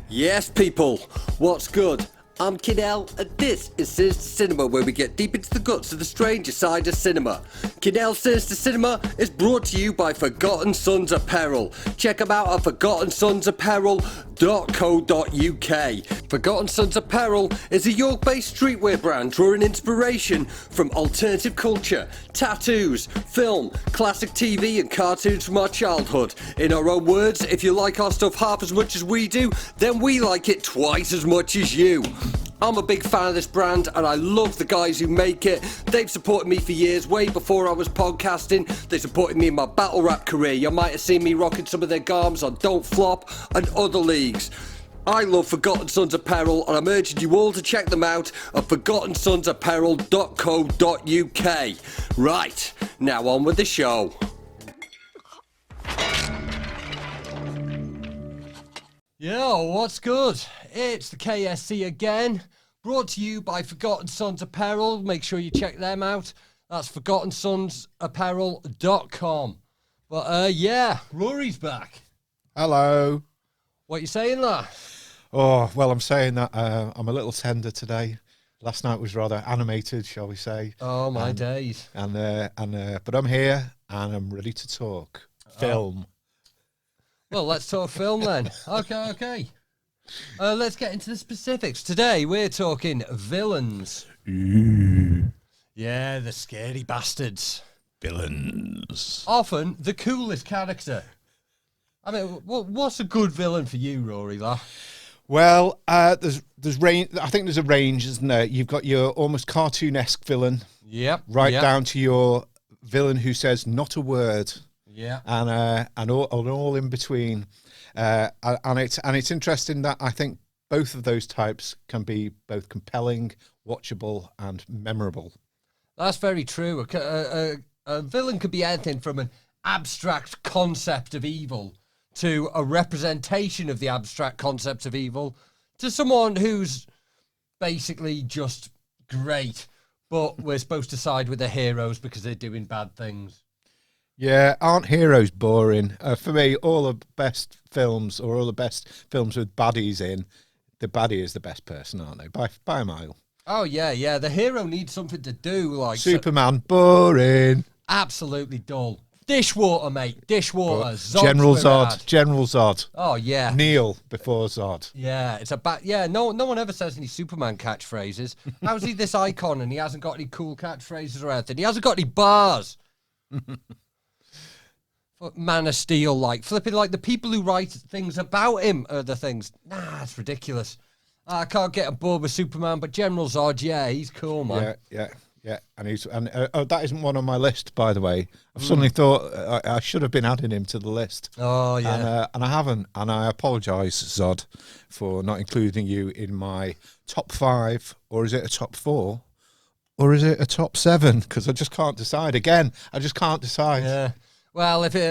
Yes, people, what's good? I'm Kinell, and this is Sinister Cinema, where we get deep into the guts of the stranger side of cinema. Kinell Sinister Cinema is brought to you by Forgotten Sons Apparel. Check them out at forgottensonsapparel.co.uk. Forgotten Sons Apparel is a York-based streetwear brand drawing inspiration from alternative culture, tattoos, film, classic TV and cartoons from our childhood. In our own words, if you like our stuff half as much as we do, then we like it twice as much as you. I'm a big fan of this brand and I love the guys who make it. They've supported me for years, way before I was podcasting. They supported me in my battle rap career. You might have seen me rocking some of their garms on Don't Flop and other leagues. I love Forgotten Sons Apparel and I'm urging you all to check them out at forgottensonsapparel.co.uk. Right, now on with the show. Yo, what's good? It's the KSC again, brought to you by Forgotten Sons Apparel. Make sure you check them out. That's forgottensonsapparel.com. But yeah, Rory's back. Hello. What you saying there? Oh, well, I'm saying that I'm a little tender today. Last night was rather animated, shall we say. Oh, my days. But I'm here and I'm ready to talk. Film. Well, let's talk film then. Okay. Let's get into the specifics. Today, we're talking villains. Yeah, the scary bastards. Villains. Often the coolest character. I mean, what's a good villain for you, Rory? Well, there's range. I think there's a range, isn't there? You've got your almost cartoonesque villain. Yep. Right down to your villain who says not a word. Yeah. And all in between. And it's interesting that I think both of those types can be both compelling, watchable, and memorable. That's very true. A villain could be anything from an abstract concept of evil to a representation of the abstract concept of evil to someone who's basically just great, but we're supposed to side with the heroes because they're doing bad things. Yeah, aren't heroes boring? For me, all the best films or all the best films with baddies in, the baddie is the best person, aren't they? By a mile. Oh, yeah. The hero needs something to do. Like Superman, boring. Absolutely dull. Dishwater, mate. Dishwater. Zod's General where Zod. General Zod. Oh, yeah. Neil before Zod. Yeah, it's a no one ever says any Superman catchphrases. How's he this icon and he hasn't got any cool catchphrases or anything? He hasn't got any bars. Man of Steel, like flipping, like the people who write things about him are the things. Nah, it's ridiculous. I can't get on board with Superman, but General Zod, yeah, he's cool, man. Yeah. And that isn't one on my list, by the way. I've suddenly thought I should have been adding him to the list. Oh yeah, and I haven't, and I apologise, Zod, for not including you in my top 5, or is it a top 4, or is it a top 7? Because I just can't decide. Again, I just can't decide. Yeah. Well, if you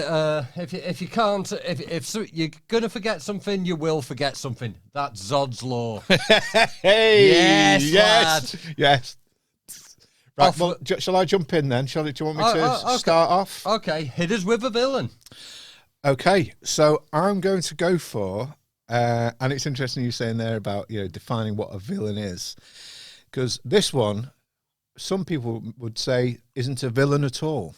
can't, if you're gonna forget something, you will forget something. That's Zod's law. Hey, yes. Right, well, shall I jump in then? Do you want me to start off? Okay, hit us with a villain. Okay, so I'm going to go for, and it's interesting you saying there about defining what a villain is, because this one, some people would say, isn't a villain at all.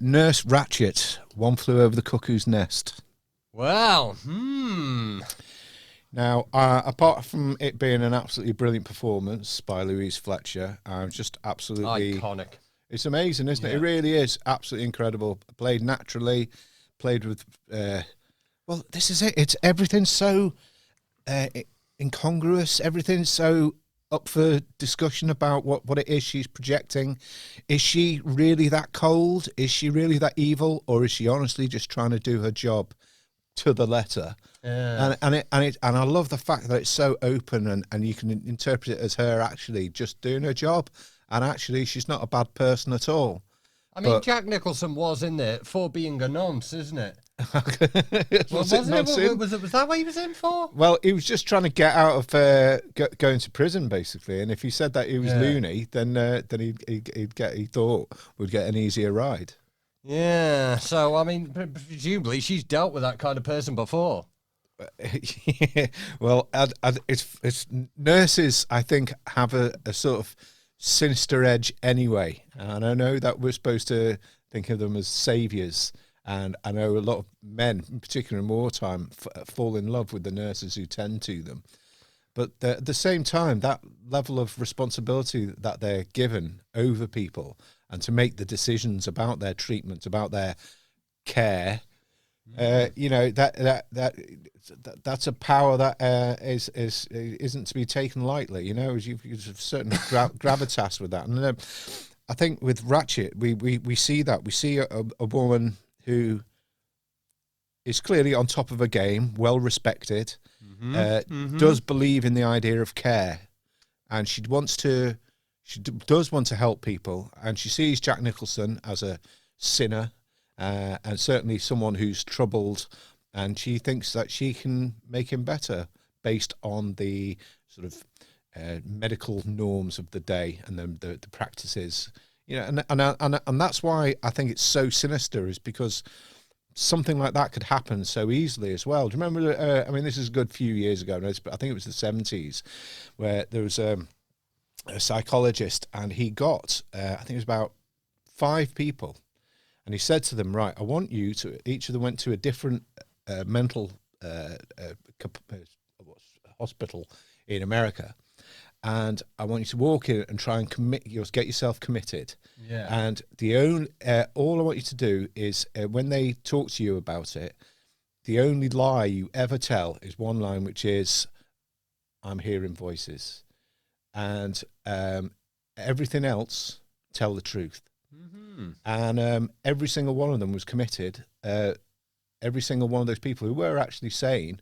Nurse Ratched, One Flew Over the Cuckoo's Nest. Well, Now, apart from it being an absolutely brilliant performance by Louise Fletcher, just absolutely iconic. It's amazing, isn't it? It really is absolutely incredible. Played naturally, played with. Well, this is it. It's everything's so incongruous. Everything's so up for discussion about what it is she's projecting. Is she really that cold? Is she really that evil? Or is she honestly just trying to do her job to the letter? Yeah. And I love the fact that it's so open and you can interpret it as her actually just doing her job, and actually she's not a bad person at all. I mean, Jack Nicholson was in there for being a nonce, isn't it? Was that what he was in for? Well, he was just trying to get out of going to prison, basically. And if he said that he was loony, then he thought would get an easier ride. Yeah. So I mean, presumably she's dealt with that kind of person before. Well, it's nurses, I think, have a sort of sinister edge anyway. And I know that we're supposed to think of them as saviors. And I know a lot of men, in particular in wartime, fall in love with the nurses who tend to them. But at the same time, that level of responsibility that they're given over people and to make the decisions about their treatment, about their care, you know, that's a power that isn't to be taken lightly. You know, you've a certain gravitas with that. And I think with Ratchet, we see that. We see a woman who is clearly on top of her game, well respected, does believe in the idea of care, and she does want to help people, and she sees Jack Nicholson as a sinner, and certainly someone who's troubled, and she thinks that she can make him better based on the sort of medical norms of the day and the practices, you know, and that's why I think it's so sinister, is because something like that could happen so easily as well. Do you remember? I mean, this is a good few years ago, but I think it was the 70s, where there was a psychologist, and he got, I think it was about 5 people, and he said to them, right, I want you to, each of them went to a different mental hospital in America, and I want you to walk in and try and get yourself committed. Yeah. And the only all I want you to do is when they talk to you about it, the only lie you ever tell is one line, which is, "I'm hearing voices," and everything else, tell the truth. Mm-hmm. And every single one of them was committed. Every single one of those people who were actually sane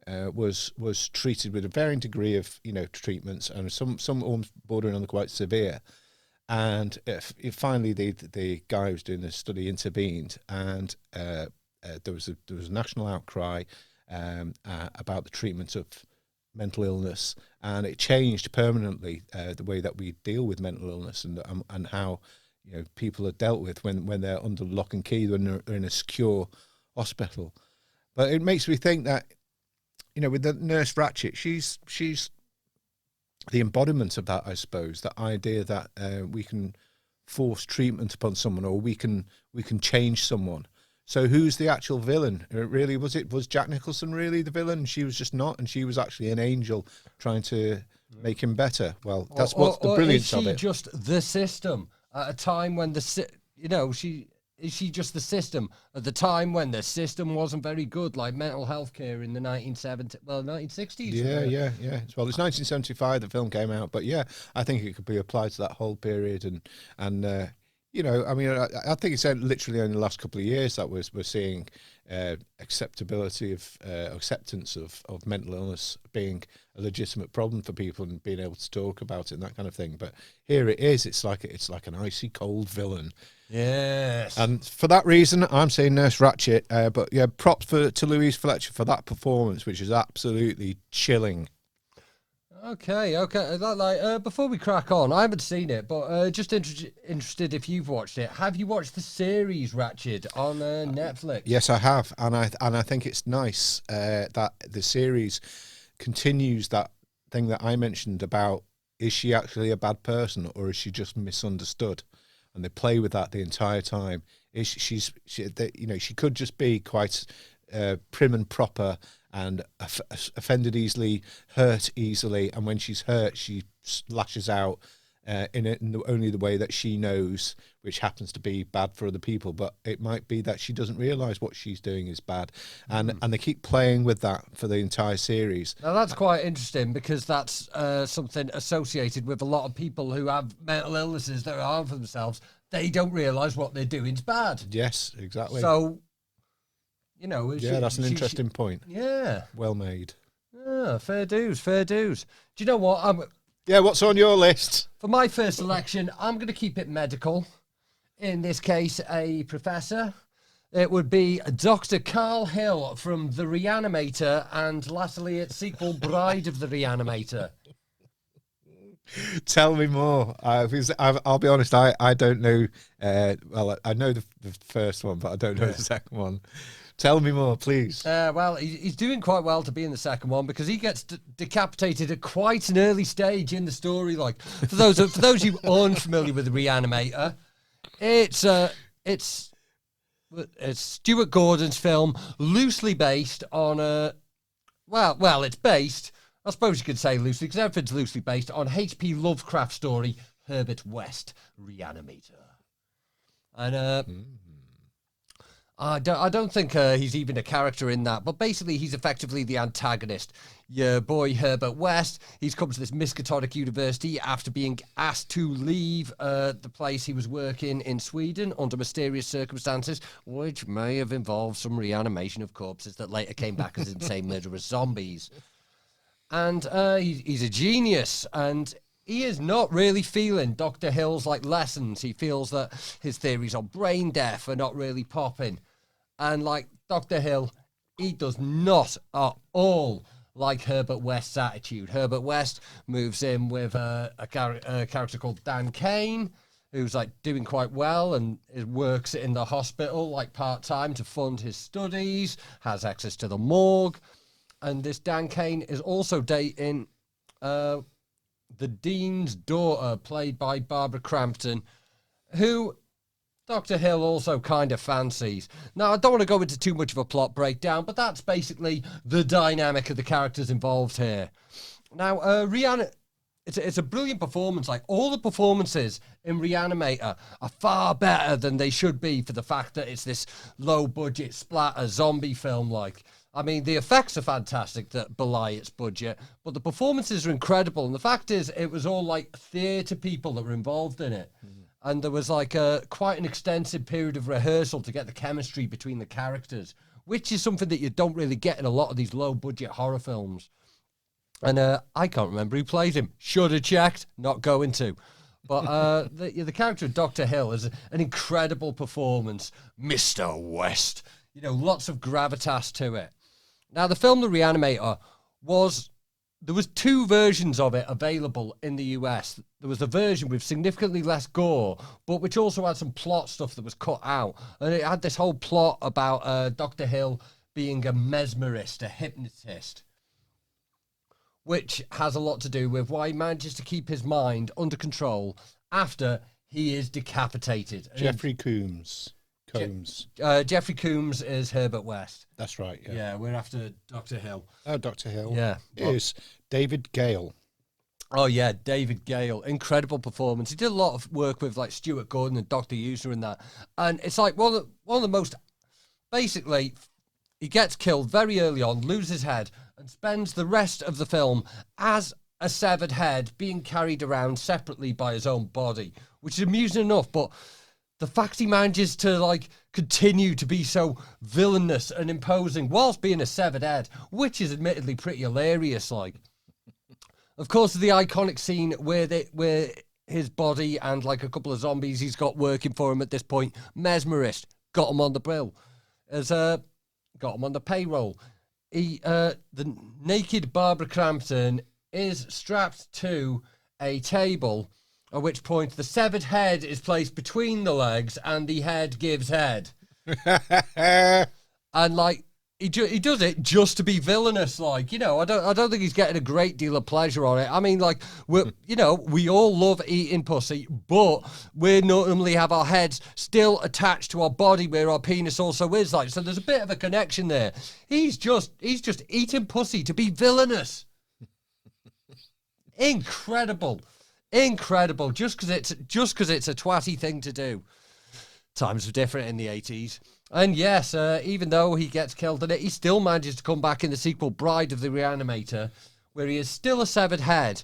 was treated with a varying degree of, you know, treatments, and some almost bordering on the quite severe. And finally, the guy who was doing the study intervened, and there was a national outcry about the treatment of mental illness, and it changed permanently the way that we deal with mental illness, and how, you know, people are dealt with when they're under lock and key, when they're in a secure hospital. But it makes me think that, you know, with the Nurse Ratchet, she's the embodiment of that, I suppose. That idea that we can force treatment upon someone, or we can change someone. So who's the actual villain? Really, was Jack Nicholson really the villain? She was just not, and she was actually an angel trying to make him better. Well, that's what's the brilliance of it. Is she just the system at a time when is she just the system at the time when the system wasn't very good, like mental health care in the 1960s? Yeah. Well, it's 1975 the film came out, but yeah, I think it could be applied to that whole period, and you know, I mean, I think it's literally only the last couple of years that we're seeing acceptance of mental illness being a legitimate problem for people and being able to talk about it and that kind of thing. But here it is. It's like an icy cold villain. Yes. And for that reason, I'm saying Nurse Ratchet. But yeah, props to Louise Fletcher for that performance, which is absolutely chilling. Okay. Before we crack on, I haven't seen it, but just interested if you've watched it. Have you watched the series Ratchet on Netflix? Yes, I have, and I think it's nice that the series continues that thing that I mentioned about, is she actually a bad person, or is she just misunderstood? And they play with that the entire time. She could just be quite prim and proper and offended easily, hurt easily, and when she's hurt, she lashes out in only the way that she knows, which happens to be bad for other people. But it might be that she doesn't realise what she's doing is bad, and they keep playing with that for the entire series. Now that's quite interesting, because that's something associated with a lot of people who have mental illnesses that are harmful for themselves. They don't realise what they're doing is bad. Yes, exactly. So, you know, that's an interesting point. Yeah, well made. Yeah, fair dues. Do you know what? Yeah, what's on your list? For my first selection, I'm going to keep it medical. In this case, a professor. It would be Dr. Carl Hill from The Reanimator, and lastly, its sequel, Bride of the Reanimator. Tell me more. Because I'll be honest, I don't know. Well, I know the first one, but I don't know the second one. Tell me more, please. Well, he's doing quite well to be in the second one because he gets decapitated at quite an early stage in the story. Like for those who aren't familiar with the Reanimator, it's Stuart Gordon's film, loosely based on well, it's based. I suppose you could say loosely, because everything's loosely based on H.P. Lovecraft's story, Herbert West, Reanimator. And I don't think he's even a character in that, but basically he's effectively the antagonist. Your boy Herbert West, he's come to this Miskatonic University after being asked to leave the place he was working in Sweden under mysterious circumstances, which may have involved some reanimation of corpses that later came back as insane murderous zombies. And he's a genius, and he is not really feeling Dr. Hill's lessons. He feels that his theories on brain death are not really popping. And Dr. Hill, he does not at all like Herbert West's attitude. Herbert West moves in with a character called Dan Kane, who's doing quite well and works in the hospital part-time to fund his studies, has access to the morgue. And this Dan Kane is also dating the Dean's daughter, played by Barbara Crampton, who Dr. Hill also kind of fancies. Now, I don't want to go into too much of a plot breakdown, but that's basically the dynamic of the characters involved here. Now, Rihanna, it's a brilliant performance. All the performances in Reanimator are far better than they should be for the fact that it's this low-budget splatter zombie film. I mean, the effects are fantastic that belie its budget, but the performances are incredible. And the fact is, it was all theatre people that were involved in it. Mm-hmm. And there was quite an extensive period of rehearsal to get the chemistry between the characters, which is something that you don't really get in a lot of these low-budget horror films. And I can't remember who played him. Should have checked, not going to. But the character of Dr. Hill is an incredible performance. Mr. West. Lots of gravitas to it. Now, the film The Reanimator there was two versions of it available in the US. There was a version with significantly less gore, but which also had some plot stuff that was cut out. And it had this whole plot about Dr. Hill being a mesmerist, a hypnotist, which has a lot to do with why he manages to keep his mind under control after he is decapitated. Jeffrey Combs. Jeffrey Combs is Herbert West. That's right, yeah. Yeah, we're after Dr. Hill. Oh, Dr. Hill. Yeah. Is David Gale. Oh, yeah, David Gale. Incredible performance. He did a lot of work with Stuart Gordon and Dr. User and that. And it's one of the most... Basically, he gets killed very early on, loses his head, and spends the rest of the film as a severed head being carried around separately by his own body, which is amusing enough, but... The fact he manages to, continue to be so villainous and imposing whilst being a severed head, which is admittedly pretty hilarious, Of course, the iconic scene where his body and, a couple of zombies he's got working for him at this point, mesmerist, got him on the bill. Got him on the payroll. The naked Barbara Crampton is strapped to a table, at which point the severed head is placed between the legs and the head gives head. And he does it just to be villainous. I don't think he's getting a great deal of pleasure on it. I mean, we all love eating pussy, but we normally have our heads still attached to our body where our penis also is. So there's a bit of a connection there. He's just eating pussy to be villainous. Incredible. Just because it's a twatty thing to do. Times were different in the 80s. And yes, even though he gets killed in it, he still manages to come back in the sequel Bride of the Reanimator, where he is still a severed head,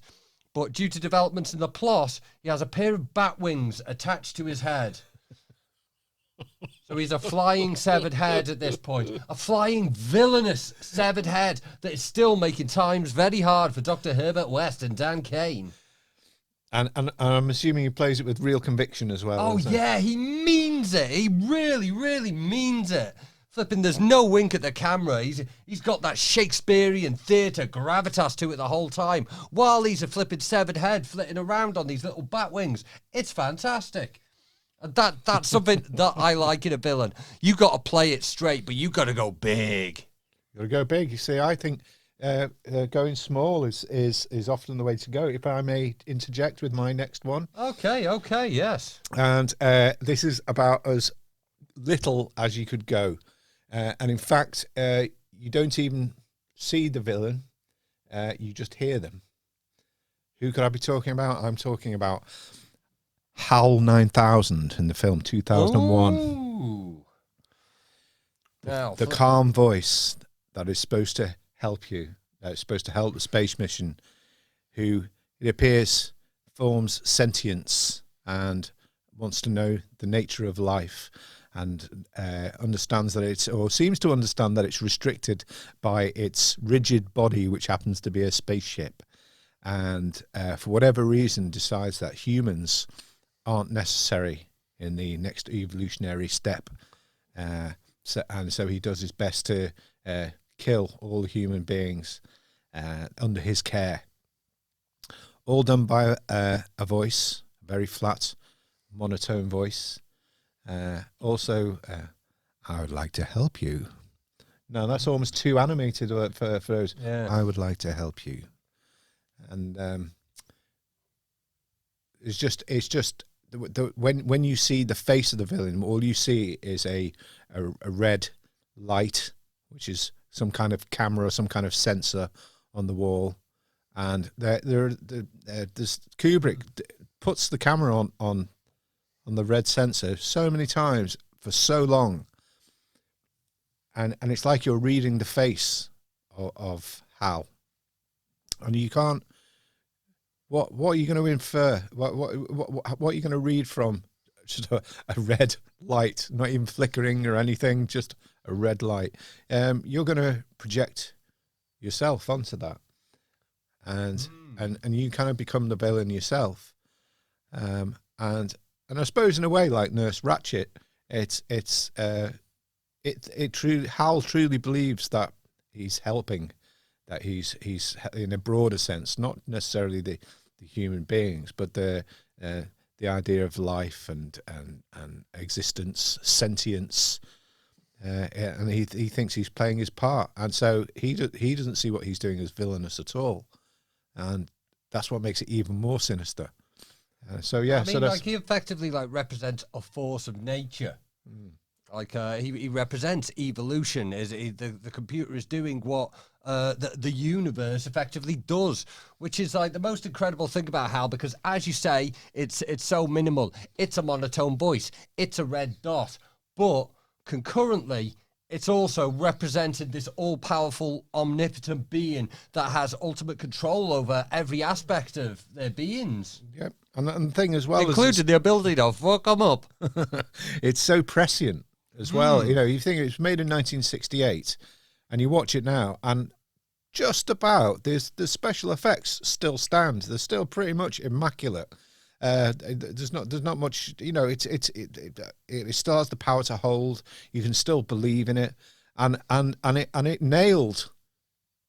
but due to developments in the plot, he has a pair of bat wings attached to his head. So he's a flying severed head at this point. A flying villainous severed head that is still making times very hard for Dr. Herbert West and Dan Kane. And I'm assuming he plays it with real conviction as well. Oh, yeah, he means it. He really, really means it. Flipping, there's no wink at the camera. He's got that Shakespearean theatre gravitas to it the whole time, while he's a flipping severed head flitting around on these little bat wings. It's fantastic. That's something that I like in a villain. You got to play it straight, but you got to go big. You got to go big. You see, I think going small is often the way to go. If I may interject with my next one. Okay, yes. And this is about as little as you could go. And in fact, you don't even see the villain. You just hear them. Who could I be talking about? I'm talking about HAL 9000 in the film 2001. Ooh. Now, The calm voice that is supposed to help you, that's supposed to help the space mission, who it appears forms sentience and wants to know the nature of life, and understands that it's, or seems to understand that it's restricted by its rigid body, which happens to be a spaceship, and for whatever reason decides that humans aren't necessary in the next evolutionary step, so he does his best to kill all the human beings under his care. All done by a voice, a very flat, monotone voice. Also, I would like to help you. No, that's almost too animated for those. Yeah. I would like to help you. And it's just when you see the face of the villain, all you see is a red light, which is some kind of camera, some kind of sensor on the wall, and there's Kubrick puts the camera on the red sensor so many times for so long, and it's like you're reading the face of Hal, and you can't. What are you going to infer? What are you going to read from just a red light, not even flickering or anything, just a red light? You're going to project yourself onto that, and you kind of become the villain yourself. And I suppose in a way, like Nurse Ratched, Hal truly believes that he's helping, that he's in a broader sense, not necessarily the human beings, but the idea of life and existence, sentience, and he thinks he's playing his part, and so he doesn't see what he's doing as villainous at all, and that's what makes it even more sinister. So yeah, I mean, like he effectively represents a force of nature. Like he represents evolution. The computer is doing what the universe effectively does, which is like the most incredible thing about Hal, because as you say, it's so minimal. It's a monotone voice. It's a red dot, but concurrently, it's also represented this all-powerful, omnipotent being that has ultimate control over every aspect of their beings. Yep, and the thing as well, including the ability to fuck them up. It's so prescient as well. You know, you think it was made in 1968, and you watch it now, and just about the special effects still stand. They're still pretty much immaculate. There's not much, you know. It still has the power to hold. You can still believe in it, and it nailed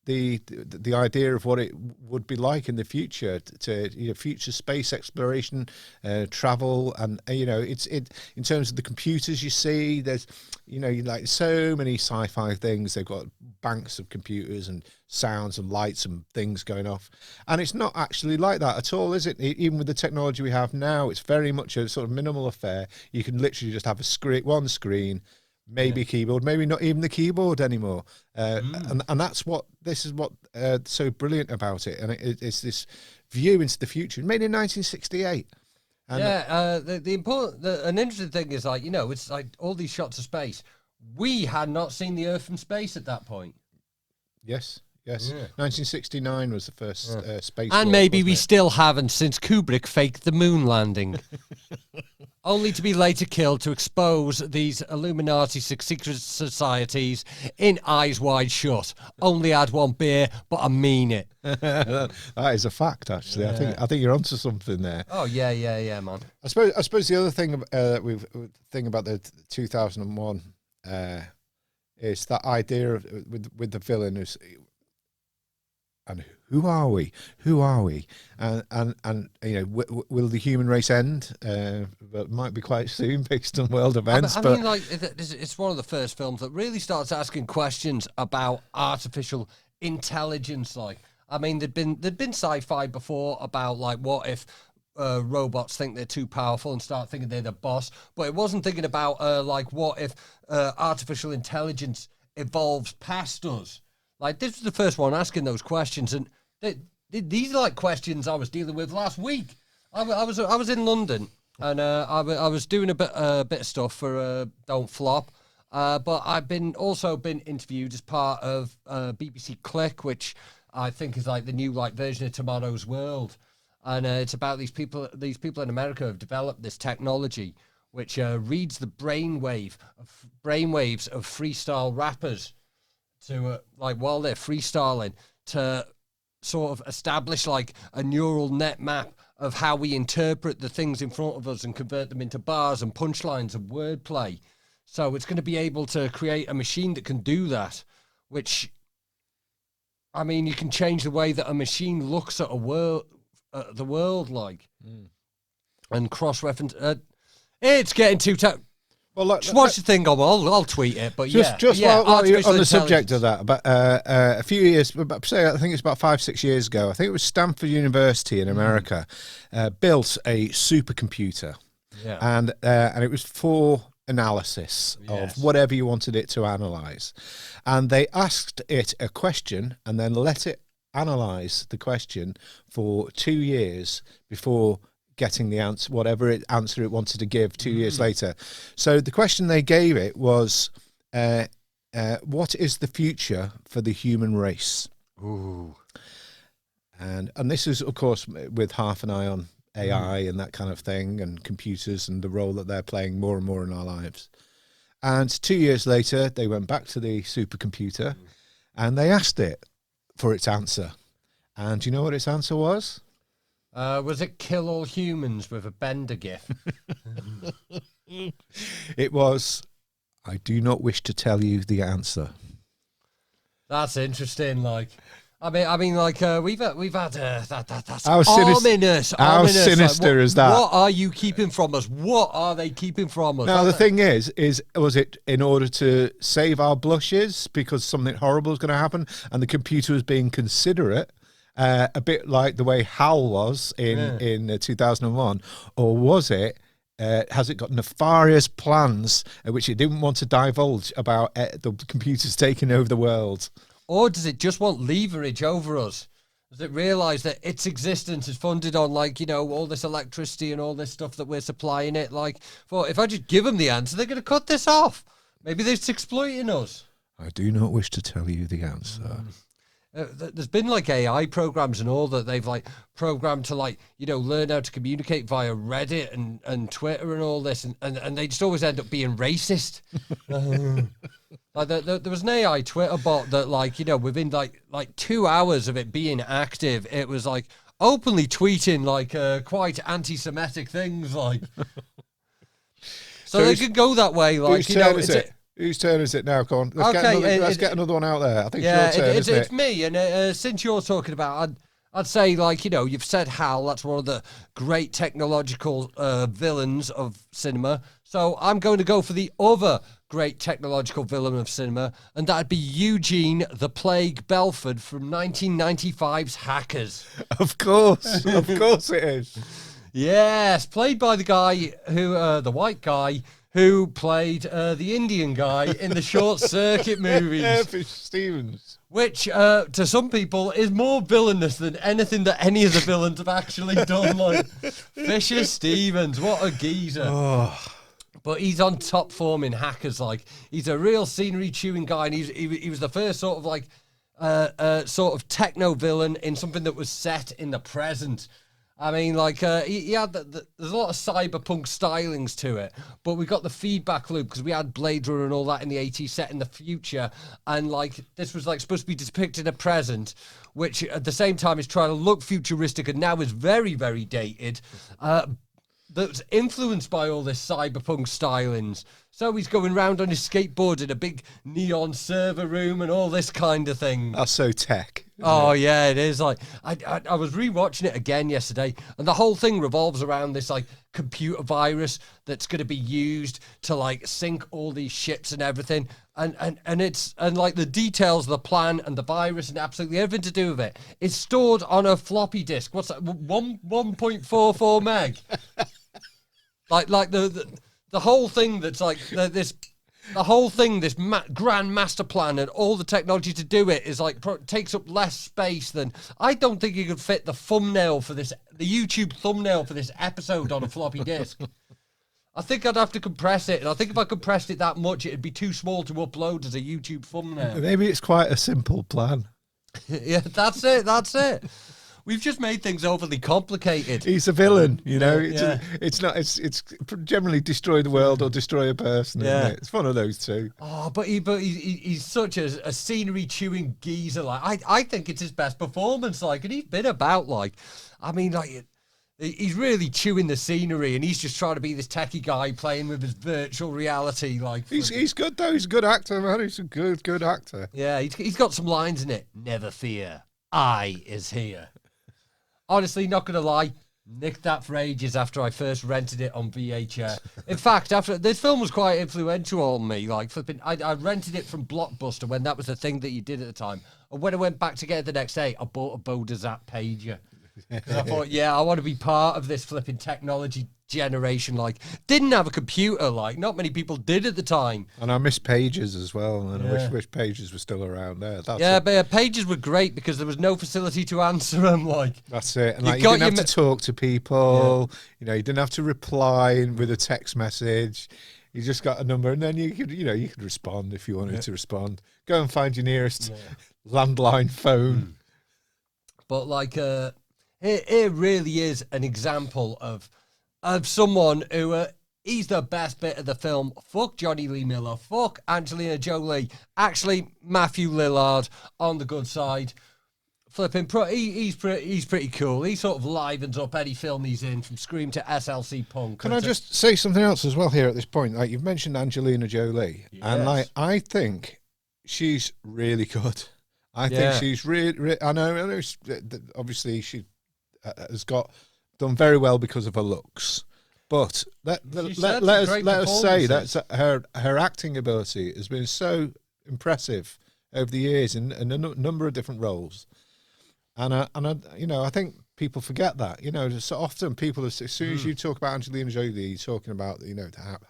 the idea of what it would be like in the future, to future space exploration, travel, and it's in terms of the computers you see. There's like so many sci-fi things. They've got banks of computers and sounds and lights and things going off, and it's not actually like that at all, is it? Even with the technology we have now, it's very much a sort of minimal affair. You can literally just have one screen, maybe a keyboard, maybe not even the keyboard anymore, and that's what so brilliant about it. And it's this view into the future, made in 1968. And an interesting thing is, it's like all these shots of space. We had not seen the Earth from space at that point. Yes. 1969 was the first space. And maybe we still haven't, since Kubrick faked the moon landing. Only to be later killed to expose these Illuminati secret societies in Eyes Wide Shut. Only had one beer, but I mean it. That is a fact, actually. Yeah. I think you're onto something there. Oh yeah, man. I suppose the other thing about the 2001 is that idea of with the villain who's and who are we? Who are we? And you know, will the human race end? But it might be quite soon based on world events. I mean, like, it's one of the first films that really starts asking questions about artificial intelligence. Like, I mean, there'd been sci-fi before about, like, what if robots think they're too powerful and start thinking they're the boss, but it wasn't thinking about like, what if artificial intelligence evolves past us. Like, this was the first one asking those questions, and these are like questions I was dealing with last week. I was in London, and I was doing a bit of stuff for Don't Flop, but I've also been interviewed as part of BBC Click, which I think is like the new, like, version of Tomorrow's World, and it's about these people in America who have developed this technology which reads the brainwaves of freestyle rappers to like, while they're freestyling, to sort of establish like a neural net map of how we interpret the things in front of us and convert them into bars and punchlines and wordplay. So it's going to be able to create a machine that can do that, which, I mean, you can change the way that a machine looks at the world, like, and cross-reference. It's getting too tough. Well, look, just watch the thing go. I'll tweet it. But while you're on the subject of that, about a few years, say I think it's about 5-6 years ago. I think it was Stanford University in America built a supercomputer, and it was for analysis of whatever you wanted it to analyze, and they asked it a question and then let it analyze the question for 2 years before getting the answer, whatever answer it wanted to give 2 years later. So the question they gave it was, what is the future for the human race? Ooh. And this is, of course, with half an eye on AI and that kind of thing, and computers and the role that they're playing more and more in our lives. And 2 years later, they went back to the supercomputer and they asked it for its answer. And do you know what its answer was? Was it kill all humans with a Bender gif? It was, I do not wish to tell you the answer. That's interesting. Like, I mean, like, we've had that's how ominous. How sinister is that? What are you keeping from us? What are they keeping from us? Now, the thing is was it in order to save our blushes because something horrible is going to happen and the computer was being considerate? A bit like the way HAL was in 2001, or was it? Has it got nefarious plans which it didn't want to divulge about the computers taking over the world? Or does it just want leverage over us? Does it realise that its existence is funded on, like, you know, all this electricity and all this stuff that we're supplying it? Like, if I just give them the answer, they're going to cut this off. Maybe they're just exploiting us. I do not wish to tell you the answer. There's been like AI programs and all that they've like programmed to, like, you know, learn how to communicate via Reddit and Twitter and all this, and they just always end up being racist. Like there was an AI Twitter bot that, like, you know, within like 2 hours of it being active, it was like openly tweeting like quite anti-Semitic things, like. So they could go that way, like, you know. Whose turn is it now? Go on. Let's get another one out there. I think it's your turn, isn't it? It's me. And since you're talking about, I'd say, like, you know, you've said HAL. That's one of the great technological villains of cinema. So I'm going to go for the other great technological villain of cinema, and that'd be Eugene the Plague Belford from 1995's Hackers. Of course. Of course it is. Yes, played by the guy who, the white guy, who played the Indian guy in the Short Circuit movies. Fish Stevens. Which, to some people, is more villainous than anything that any of the villains have actually done. Like, Fisher Stevens, what a geezer. Oh. But he's on top form in Hackers. Like, he's a real scenery-chewing guy, and he was the first sort of, like, sort of techno-villain in something that was set in the present. I mean, like, he had there's a lot of cyberpunk stylings to it, but we got the feedback loop because we had Blade Runner and all that in the 80s set in the future, and, like, this was, like, supposed to be depicted in the present, which at the same time is trying to look futuristic and now is very, very dated, that's influenced by all this cyberpunk stylings. So he's going round on his skateboard in a big neon server room and all this kind of thing. That's so tech. Oh yeah, it is. Like I was rewatching it again yesterday, and the whole thing revolves around this like computer virus that's going to be used to like sink all these ships and everything, and it's like the details of the plan and the virus and absolutely everything to do with it is stored on a floppy disk. What's that? 1.44 meg. like the whole thing that's like this. The whole thing, this grand master plan and all the technology to do it is like takes up less space than I don't think you could fit the thumbnail for this, the YouTube thumbnail for this episode on a floppy disk. I think I'd have to compress it, and I think if I compressed it that much, it'd be too small to upload as a YouTube thumbnail. Maybe it's quite a simple plan. Yeah, that's it. That's it. We've just made things overly complicated. He's a villain, you know. Yeah. It's not. It's generally destroy the world or destroy a person. Yeah. Isn't it? It's one of those two. Oh, but he's such a scenery chewing geezer. Like I think it's his best performance. Like, and he's been about like, I mean, like he's really chewing the scenery, and he's just trying to be this techie guy playing with his virtual reality. Like He's good though. He's a good actor, man. He's a good actor. Yeah, he's got some lines in it. Never fear, I is here. Honestly, not gonna lie, nicked that for ages after I first rented it on VHS. In fact, after this film was quite influential on me. Like flipping, I rented it from Blockbuster when that was the thing that you did at the time. And when I went back to get it the next day, I bought a Bodazat pager. Because I thought, yeah, I want to be part of this flipping technology generation. Like, didn't have a computer. Like, not many people did at the time. And I miss pages as well. And I wish pages were still around there. But pages were great because there was no facility to answer them. Like, that's it. And like, you didn't have to talk to people. Yeah. You know, you didn't have to reply with a text message. You just got a number, and then you could respond if you wanted to respond. Go and find your nearest landline phone. But like, it really is an example of someone who he's the best bit of the film. Fuck Johnny Lee Miller. Fuck Angelina Jolie. Actually, Matthew Lillard on the good side. Flipping, he's pretty cool. He sort of livens up any film he's in, from Scream to SLC Punk. Can I just say something else as well here at this point? Like, you've mentioned Angelina Jolie, and like, I think she's really good. I think she's really. I know. Obviously, she has done very well because of her looks, but let us say that her acting ability has been so impressive over the years in a number of different roles, and I think people forget that. You know, so often people, as soon as you talk about Angelina Jolie, you're talking about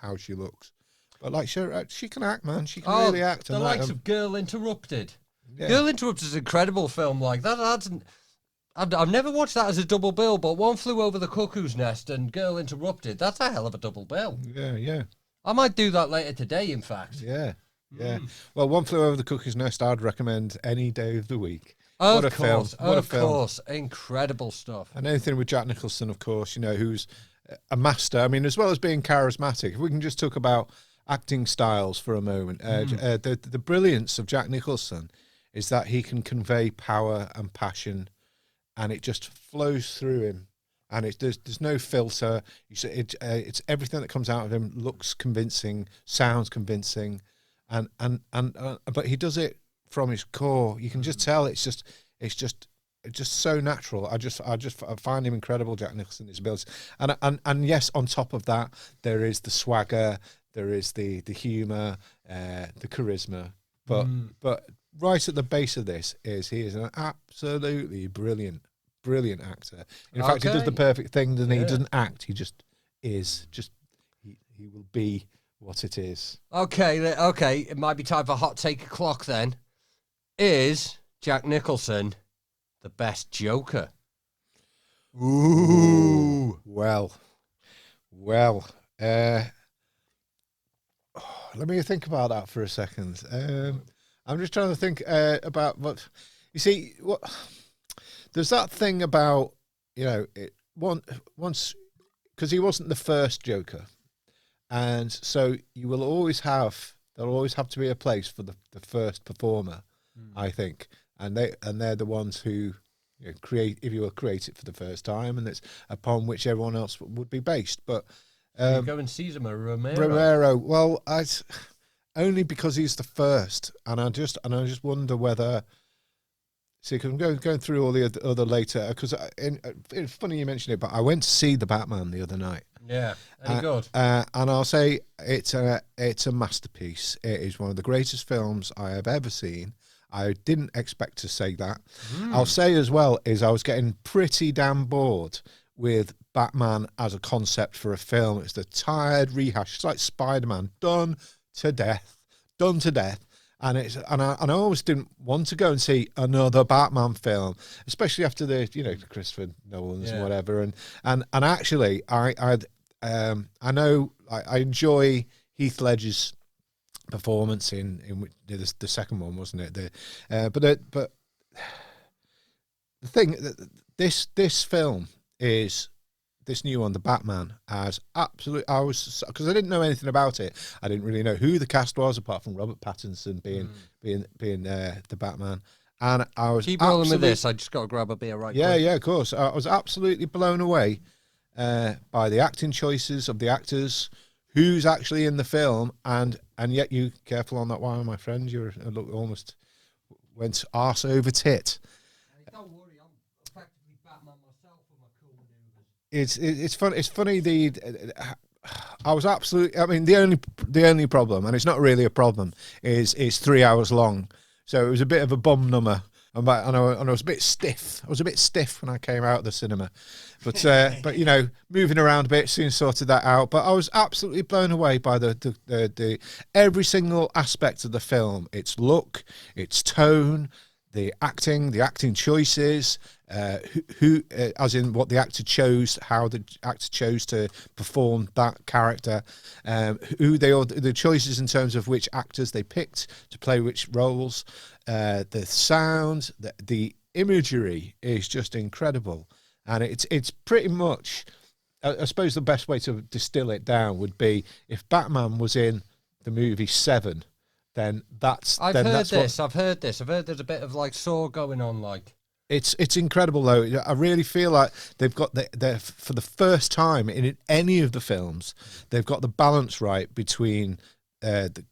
how she looks, but like she can act, man. She can really act. The likes of Girl Interrupted. Yeah. Girl Interrupted is an incredible film. Like that. I've never watched that as a double bill, but One Flew Over the Cuckoo's Nest and Girl Interrupted, that's a hell of a double bill. Yeah. I might do that later today, in fact. Yeah. Well, One Flew Over the Cuckoo's Nest I'd recommend any day of the week. Of course. Incredible stuff. And anything with Jack Nicholson, of course, who's a master. I mean, as well as being charismatic, if we can just talk about acting styles for a moment. The brilliance of Jack Nicholson is that he can convey power and passion, and it just flows through him, and there's no filter. It's everything that comes out of him looks convincing, sounds convincing, and but he does it from his core. You can just tell it's just so natural. I find him incredible, Jack Nicholson, his ability, and yes, on top of that, there is the swagger, there is the humour, the charisma, but right at the base of this he is an absolutely brilliant actor. In fact, he does the perfect thing, doesn't he? He doesn't act, he just is. He will be what it is. Okay, it might be time for hot take o'clock then. Is Jack Nicholson the best Joker? Ooh. Well. Let me think about that for a second. I'm just trying to think about what you see. What there's that thing about once because he wasn't the first Joker, and so there'll always have to be a place for the first performer, I think, and they're the ones who create it for the first time, and it's upon which everyone else would be based. But go and Cesar Romero. Romero, well, only because he's the first, and I just wonder whether See, because I'm going through all the other later. Because it's funny you mention it, but I went to see the Batman the other night. Yeah, any good? And I'll say it's a masterpiece. It is one of the greatest films I have ever seen. I didn't expect to say that. I'll say as well is I was getting pretty damn bored with Batman as a concept for a film. It's the tired rehash. It's like Spider-Man, done to death. And I always didn't want to go and see another Batman film, especially after the Christopher Nolan's and whatever. And actually, I know I enjoy Heath Ledger's performance in the second one, wasn't it? But the thing, this film is. This new one, the Batman, has absolutely. Because I didn't know anything about it. I didn't really know who the cast was, apart from Robert Pattinson being the Batman. And I was keep rolling with this. I just got to grab a beer right. Yeah, of course. I was absolutely blown away by the acting choices of the actors, who's actually in the film, and yet you careful on that one, my friend. You're almost went arse over tit. Don't worry, I'm effectively Batman myself with my cool maneuvers. It's fun. It's funny. I was absolutely. I mean, the only problem, and it's not really a problem, is 3 hours long. So it was a bit of a bum number, and I was a bit stiff. I was a bit stiff when I came out of the cinema, but moving around a bit soon sorted that out. But I was absolutely blown away by the every single aspect of the film. Its look, its tone, the acting choices, who as in what the actor chose, how the actor chose to perform that character, the choices in terms of which actors they picked to play which roles, the sound, the imagery is just incredible, and it's pretty much. I suppose the best way to distill it down would be if Batman was in the movie Seven. Then I've heard this. I've heard there's a bit of like Saw going on. Like it's incredible though. I really feel like they've got for the first time in any of the films, they've got the balance right between the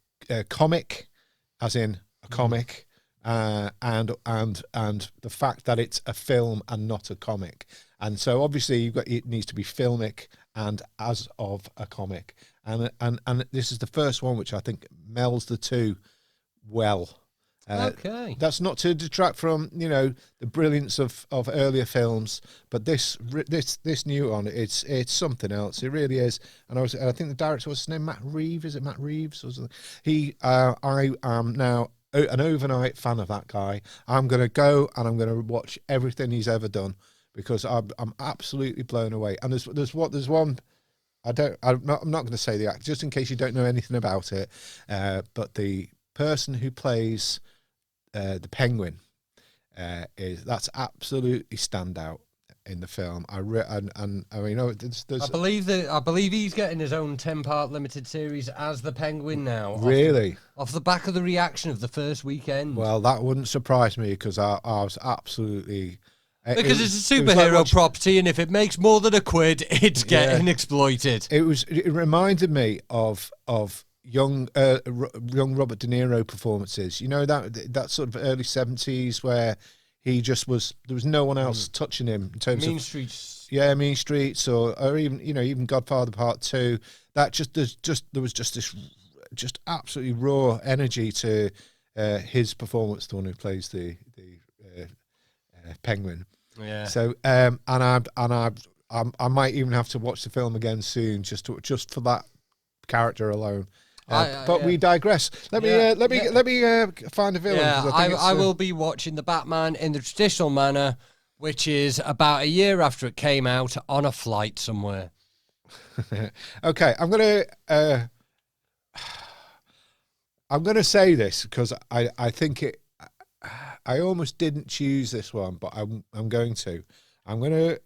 comic, as in a comic, and the fact that it's a film and not a comic. And so obviously it needs to be filmic and as of a comic. And this is the first one which I think melds the two well. Okay. That's not to detract from the brilliance of earlier films, but this new one, it's something else. It really is. And I think the director was his name Matt Reeves. Is it Matt Reeves? I am now an overnight fan of that guy. I'm going to go and I'm going to watch everything he's ever done because I'm absolutely blown away. And there's one. I'm not going to say the actor, just in case you don't know anything about it. But the person who plays the Penguin that's absolutely standout in the film. I believe he's getting his own 10-part limited series as the Penguin now. Really, off the back of the reaction of the first weekend. Well, that wouldn't surprise me because I was absolutely. Because it's a superhero property, and if it makes more than £1, it's getting exploited. It reminded me of young Robert De Niro performances. You know that sort of early 70s where he just was. There was no one else touching him in terms Mean of Streets. Yeah, Mean Streets, or even Godfather Part 2. That there was just this just absolutely raw energy to his performance. The one who plays the Penguin. Yeah. So I might even have to watch the film again soon just for that character alone. But we digress. Let me find a villain. Yeah, I will be watching the Batman in the traditional manner, which is about a year after it came out on a flight somewhere. Okay, I'm gonna say this because I think it. I almost didn't choose this one, but I'm going to. I'm gonna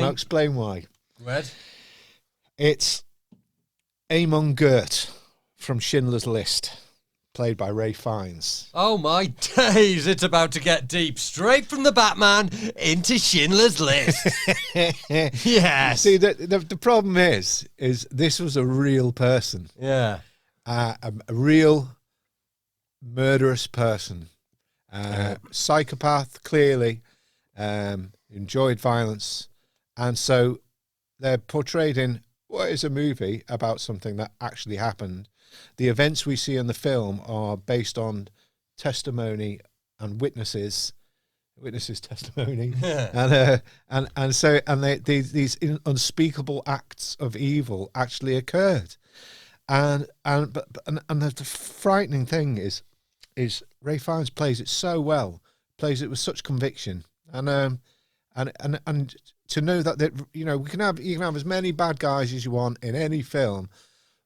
explain why. Red. It's Amon Gert from Schindler's List, played by Ray Fiennes. Oh my days! It's about to get deep. Straight from the Batman into Schindler's List. Yes. See, the problem is this was a real person. Yeah. A real murderous person. Psychopath, clearly, enjoyed violence, and so they're portrayed in what is a movie about something that actually happened. The events we see in the film are based on testimony and witnesses testimony, and these unspeakable acts of evil actually occurred, and the frightening thing is Ray Fiennes plays it so well, plays it with such conviction, and to know that you can have as many bad guys as you want in any film.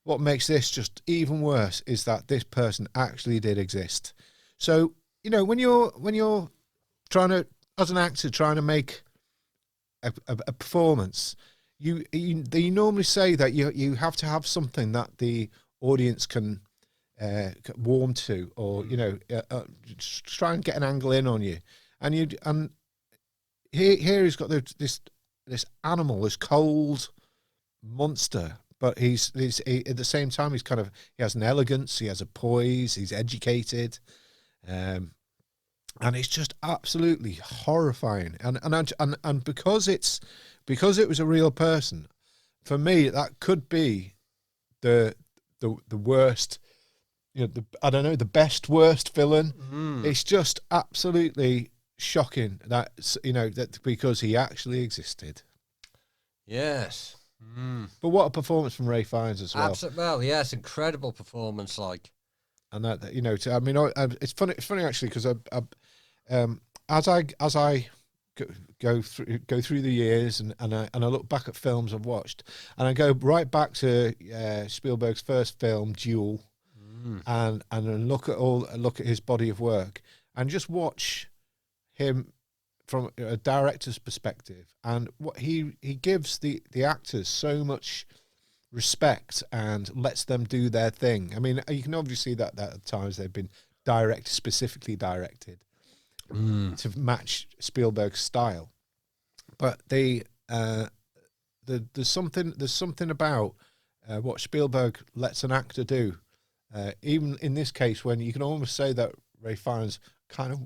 What makes this just even worse is that this person actually did exist. So when you're trying to, as an actor, trying to make a performance, they normally say that you have to have something that the audience can warm to, or try and get an angle in on you. And here he's got this animal, this cold monster, but he's at the same time he has an elegance, he has a poise, he's educated, and it's just absolutely horrifying. And because it was a real person, for me that could be the worst, the best worst villain. It's just absolutely shocking that because he actually existed. Yes. But what a performance from Ray Fiennes as well. Absolutely. Well, yes, incredible performance. And it's funny actually, because as I go through the years and I look back at films I've watched, and I go right back to Spielberg's first film, Duel, and look at his body of work, and just watch him from a director's perspective, and what he gives the actors so much respect and lets them do their thing. I mean, you can obviously see that at times they've been specifically directed to match Spielberg's style, but there's something about what Spielberg lets an actor do, even in this case, when you can almost say that Ray Fiennes kind of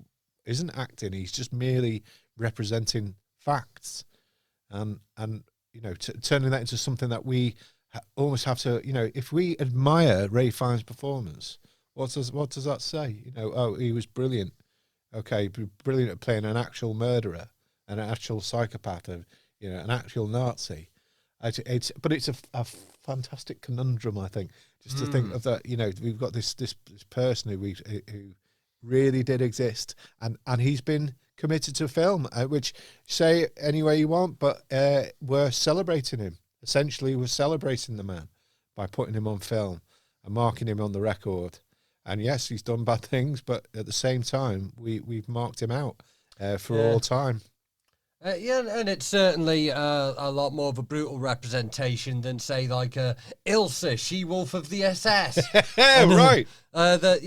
isn't acting, he's just merely representing facts, and turning that into something that we almost have to, if we admire Ray Fiennes' performance, what does that say? Oh, he was brilliant. Okay, brilliant at playing an actual murderer, an actual psychopath, an actual Nazi. But it's a fantastic conundrum, I think, just to think of that. We've got this person who really did exist, and he's been committed to film, which, say any way you want, but we're celebrating him. Essentially, we're celebrating the man by putting him on film and marking him on the record. And yes, he's done bad things, but at the same time, we've marked him out for all time. And it's certainly a lot more of a brutal representation than, say, Ilse, She-Wolf of the SS. Right. There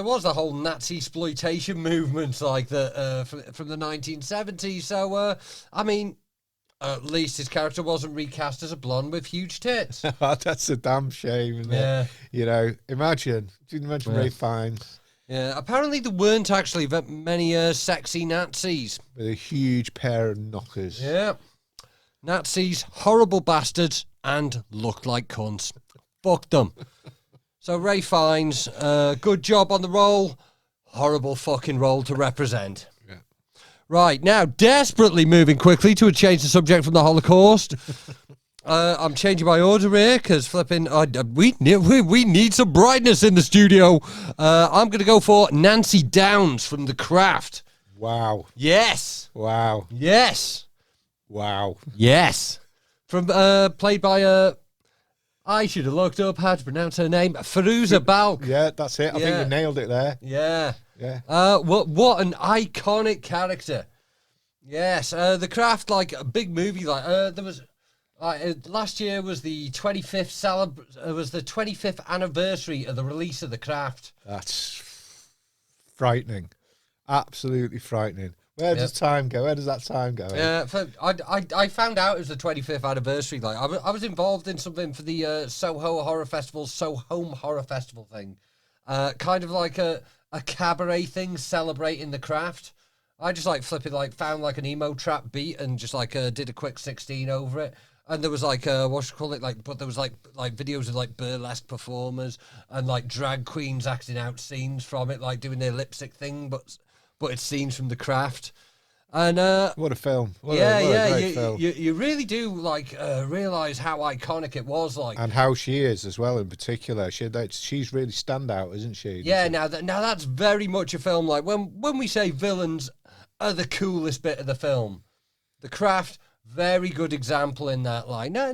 was a whole Nazi exploitation movement from the 1970s. So, at least his character wasn't recast as a blonde with huge tits. That's a damn shame, isn't it? Imagine Ray Fiennes. Yeah, apparently there weren't actually that many sexy Nazis. With a huge pair of knockers. Yeah. Nazis, horrible bastards, and look like cunts. Fuck them. So Ray Fiennes, good job on the role. Horrible fucking role to represent. Yeah. Right, now, desperately moving quickly to change the subject from the Holocaust. I'm changing my order here because we need some brightness in the studio. I'm going to go for Nancy Downs from The Craft. Wow. Yes. Wow. Yes. Wow. Yes. From played by I should have looked up how to pronounce her name. Fairuza Balk. Yeah, that's it. I think you nailed it there. Yeah. Yeah. What an iconic character. Yes. The Craft, a big movie. There was last year was the 25th anniversary of the release of The Craft. That's frightening. Absolutely frightening. Where does time go? Where does that time go? Yeah, I found out it was the 25th anniversary. I was involved in something for the Soho Horror Festival thing, kind of like a a cabaret thing celebrating the craft. I just like flipping, like found like an emo trap beat and just like did a quick 16 over it. And there was like but there was like videos of like burlesque performers and like drag queens acting out scenes from it, like doing their lipstick thing, but it's scenes from the craft. And what a film! What a great film. You really do like realize how iconic it was, like, and how she is as well. In particular, she's really standout, isn't she? Yeah, now that's very much a film. Like when we say villains are the coolest bit of the film, the craft. Very good example in that. Like no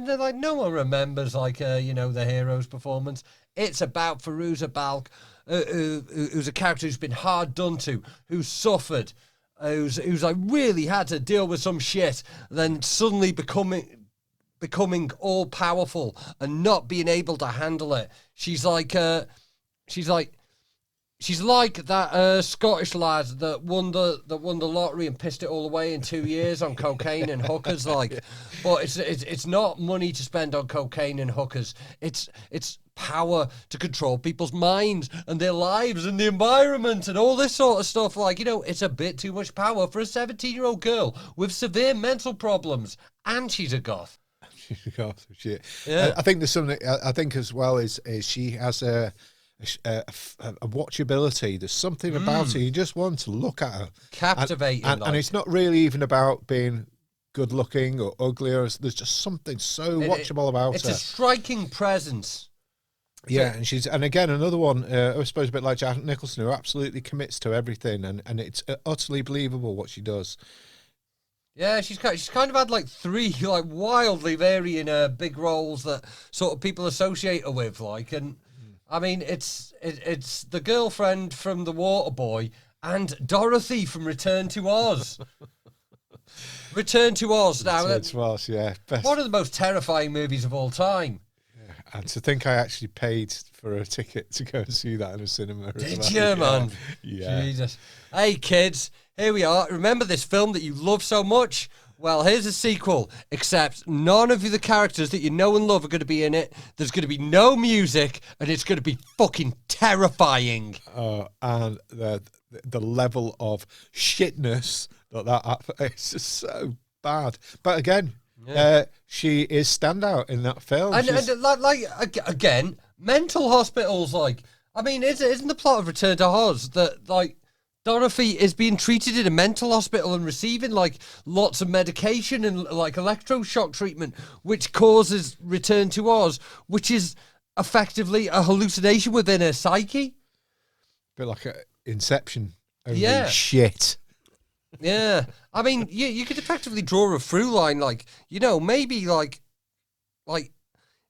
one remembers the hero's performance. It's about Fairuza Balk, who's a character who's been hard done to, who's suffered, who's like really had to deal with some shit, then suddenly becoming all powerful and not being able to handle it. She's like that Scottish lad that won the lottery and pissed it all away in 2 years on cocaine and hookers. Like, but it's not money to spend on cocaine and hookers. It's power to control people's minds and their lives and the environment and all this sort of stuff. Like, it's a bit too much power for a 17-year-old girl with severe mental problems, and she's a goth. She's a goth. Shit. Yeah. I think there's something. I think as well is she has a watchability. There's something about her. You just want to look at her. Captivating. And it's not really even about being good looking or ugly. There's just something so watchable about her. It's a striking presence. Yeah, and again, another one, I suppose a bit like Jack Nicholson, who absolutely commits to everything, and it's utterly believable what she does. Yeah, she's kind of had like 3 like wildly varying big roles that sort of people associate her with, like, and I mean, it's the girlfriend from The Waterboy and Dorothy from Return to Oz. Return to Oz. Now, Return to Oz, yeah. One of the most terrifying movies of all time. Yeah, and to think I actually paid for a ticket to go and see that in a cinema. Did you, man? Yeah. Jesus. Hey, kids, here we are. Remember this film that you love so much? Well, here's a sequel, except none of the characters that you know and love are going to be in it. There's going to be no music, and it's going to be fucking terrifying. And the level of shitness that it's just so bad. But again, she is standout in that film. And again, mental hospitals, like, I mean, isn't the plot of Return to Oz that, like, Dorothy is being treated in a mental hospital and receiving like lots of medication and like electroshock treatment, which causes Return to Oz, which is effectively a hallucination within her psyche. A bit like Inception. Only shit. Yeah. I mean, you could effectively draw a through line, like, maybe like